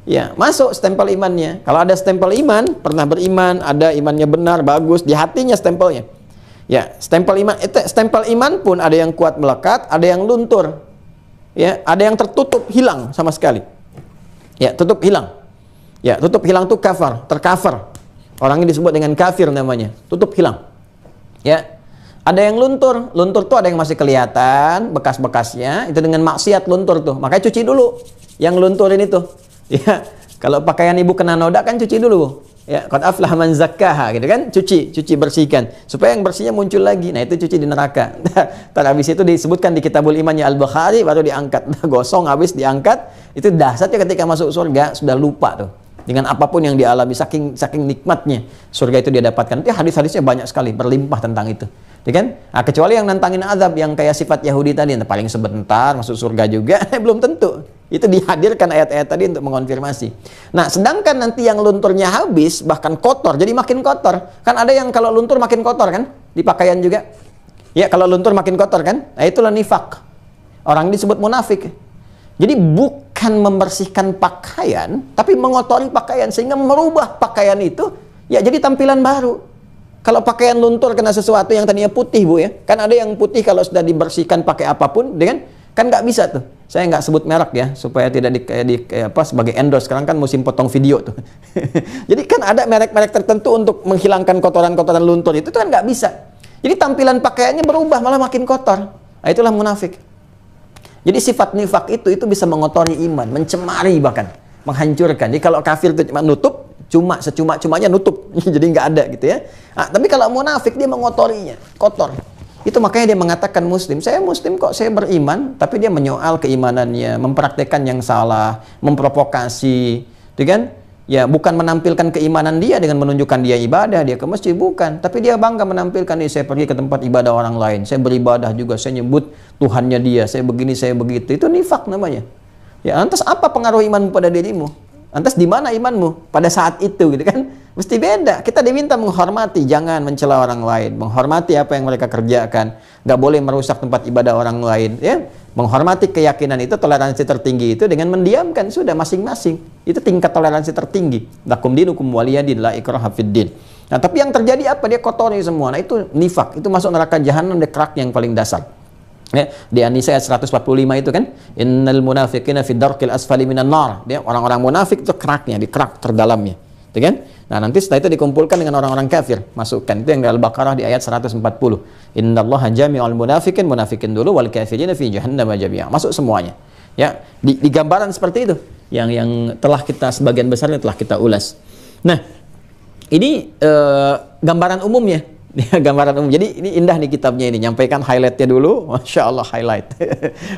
Ya masuk stempel imannya. Kalau ada stempel iman, pernah beriman, ada imannya benar, bagus, di hatinya stempelnya. Ya stempel iman, stempel iman pun ada yang kuat melekat, ada yang luntur, ya ada yang tertutup hilang sama sekali. Ya tutup hilang. Ya, tutup hilang tuh kafar, tercover. Orang ini disebut dengan kafir namanya. Tutup hilang. Ya. Ada yang luntur. Luntur tuh ada yang masih kelihatan bekas-bekasnya, itu dengan maksiat luntur tuh. Makanya cuci dulu yang lunturin itu. Ya. Kalau pakaian ibu kena noda kan cuci dulu. Ya, qad aflaha man zakkaha gitu kan, cuci bersihkan supaya yang bersihnya muncul lagi. Nah, itu cuci di neraka. Ntar habis itu disebutkan di Kitabul Imannya Al-Bukhari, baru diangkat. Gosong habis diangkat, itu dahsyatnya ketika masuk surga sudah lupa tuh dengan apapun yang dialami, saking nikmatnya surga itu dia dapatkan. Itu hadis-hadisnya banyak sekali, berlimpah tentang itu. Ya kan? Nah, kecuali yang nantangin azab yang kayak sifat Yahudi tadi, yang paling sebentar masuk surga juga, belum tentu. Itu dihadirkan ayat-ayat tadi untuk mengonfirmasi. Nah, sedangkan nanti yang lunturnya habis, bahkan kotor, jadi makin kotor. Kan ada yang kalau luntur makin kotor kan? Di pakaian juga. Ya, kalau luntur makin kotor kan? Nah, itulah nifak. Orang disebut munafik. Jadi bukan membersihkan pakaian, tapi mengotori pakaian sehingga merubah pakaian itu ya jadi tampilan baru. Kalau pakaian luntur kena sesuatu yang tadinya putih, Bu ya. Kan ada yang putih kalau sudah dibersihkan pakai apapun, kan nggak bisa tuh. Saya nggak sebut merek ya, supaya tidak sebagai endorse. Sekarang kan musim potong video tuh. Jadi kan ada merek-merek tertentu untuk menghilangkan kotoran-kotoran luntur itu kan nggak bisa. Jadi tampilan pakaiannya berubah, malah makin kotor. Nah, itulah munafik. Jadi sifat nifak itu bisa mengotori iman, mencemari bahkan, menghancurkan. Jadi kalau kafir itu cuma nutup, secuma-cumanya nutup, jadi nggak ada gitu ya. Nah, tapi kalau munafik dia mengotorinya, kotor. Itu makanya dia mengatakan muslim, saya muslim kok, saya beriman, tapi dia menyoal keimanannya, mempraktekkan yang salah, memprovokasi, gitu kan? Ya, bukan menampilkan keimanan dia dengan menunjukkan dia ibadah, dia ke masjid, bukan. Tapi dia bangga menampilkan, nih saya pergi ke tempat ibadah orang lain, saya beribadah juga, saya nyebut Tuhannya dia, saya begini, saya begitu. Itu nifak namanya. Ya, lantas apa pengaruh imanmu pada dirimu? Lantas di mana imanmu pada saat itu gitu kan? Mesti beda. Kita diminta menghormati, jangan mencela orang lain, menghormati apa yang mereka kerjakan. Nggak boleh merusak tempat ibadah orang lain, ya. Menghormati keyakinan itu, toleransi tertinggi itu dengan mendiamkan, sudah masing-masing. Itu tingkat toleransi tertinggi. Lakum dinukum waliyadin la ikraha fiddin. Nah, tapi yang terjadi apa? Dia kotori semua. Nah, itu nifak, itu masuk neraka jahanam, dia kerak yang paling dasar. Ya, di An-Nisa ayat 145 itu kan, innal munafiqina fi darqil asfali minan nar. Dia orang-orang munafik itu keraknya, di kerak terdalamnya. Gitu kan? Nah, nanti setelah itu dikumpulkan dengan orang-orang kafir, masukkan. Itu yang di Al-Baqarah di ayat 140. Innallaha jami'ul munafiqin, munafikin dulu, wal kafirina fi jahannam jami'a. Masuk semuanya. Ya, di gambaran seperti itu yang telah kita sebagian besarnya telah kita ulas. Nah, ini gambaran umumnya. Gambaran umum. Jadi ini indah nih kitabnya ini. Nyampaikan highlightnya dulu. Masya Allah, highlight.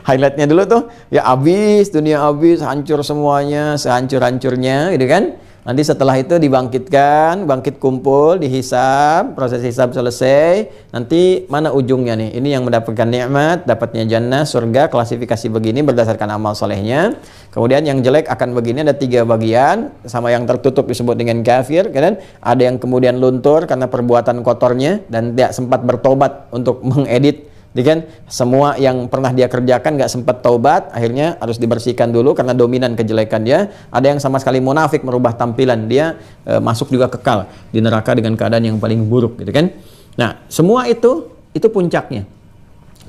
Highlightnya dulu tuh. Ya habis, dunia habis, hancur semuanya, sehancur-hancurnya gitu kan. Nanti setelah itu dibangkitkan, bangkit kumpul, dihisab, proses hisab selesai. Nanti mana ujungnya nih? Ini yang mendapatkan nikmat, dapatnya jannah, surga, klasifikasi begini berdasarkan amal solehnya. Kemudian yang jelek akan begini, ada 3 bagian. Sama yang tertutup disebut dengan kafir. Kan? Ada yang kemudian luntur karena perbuatan kotornya dan tidak sempat bertobat untuk mengedit. Kan? Semua yang pernah dia kerjakan nggak sempat taubat, akhirnya harus dibersihkan dulu karena dominan kejelekan dia. Ada yang sama sekali munafik, merubah tampilan dia, masuk juga kekal di neraka dengan keadaan yang paling buruk gitu kan. Nah, semua itu puncaknya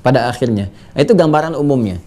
pada akhirnya. Nah, itu gambaran umumnya.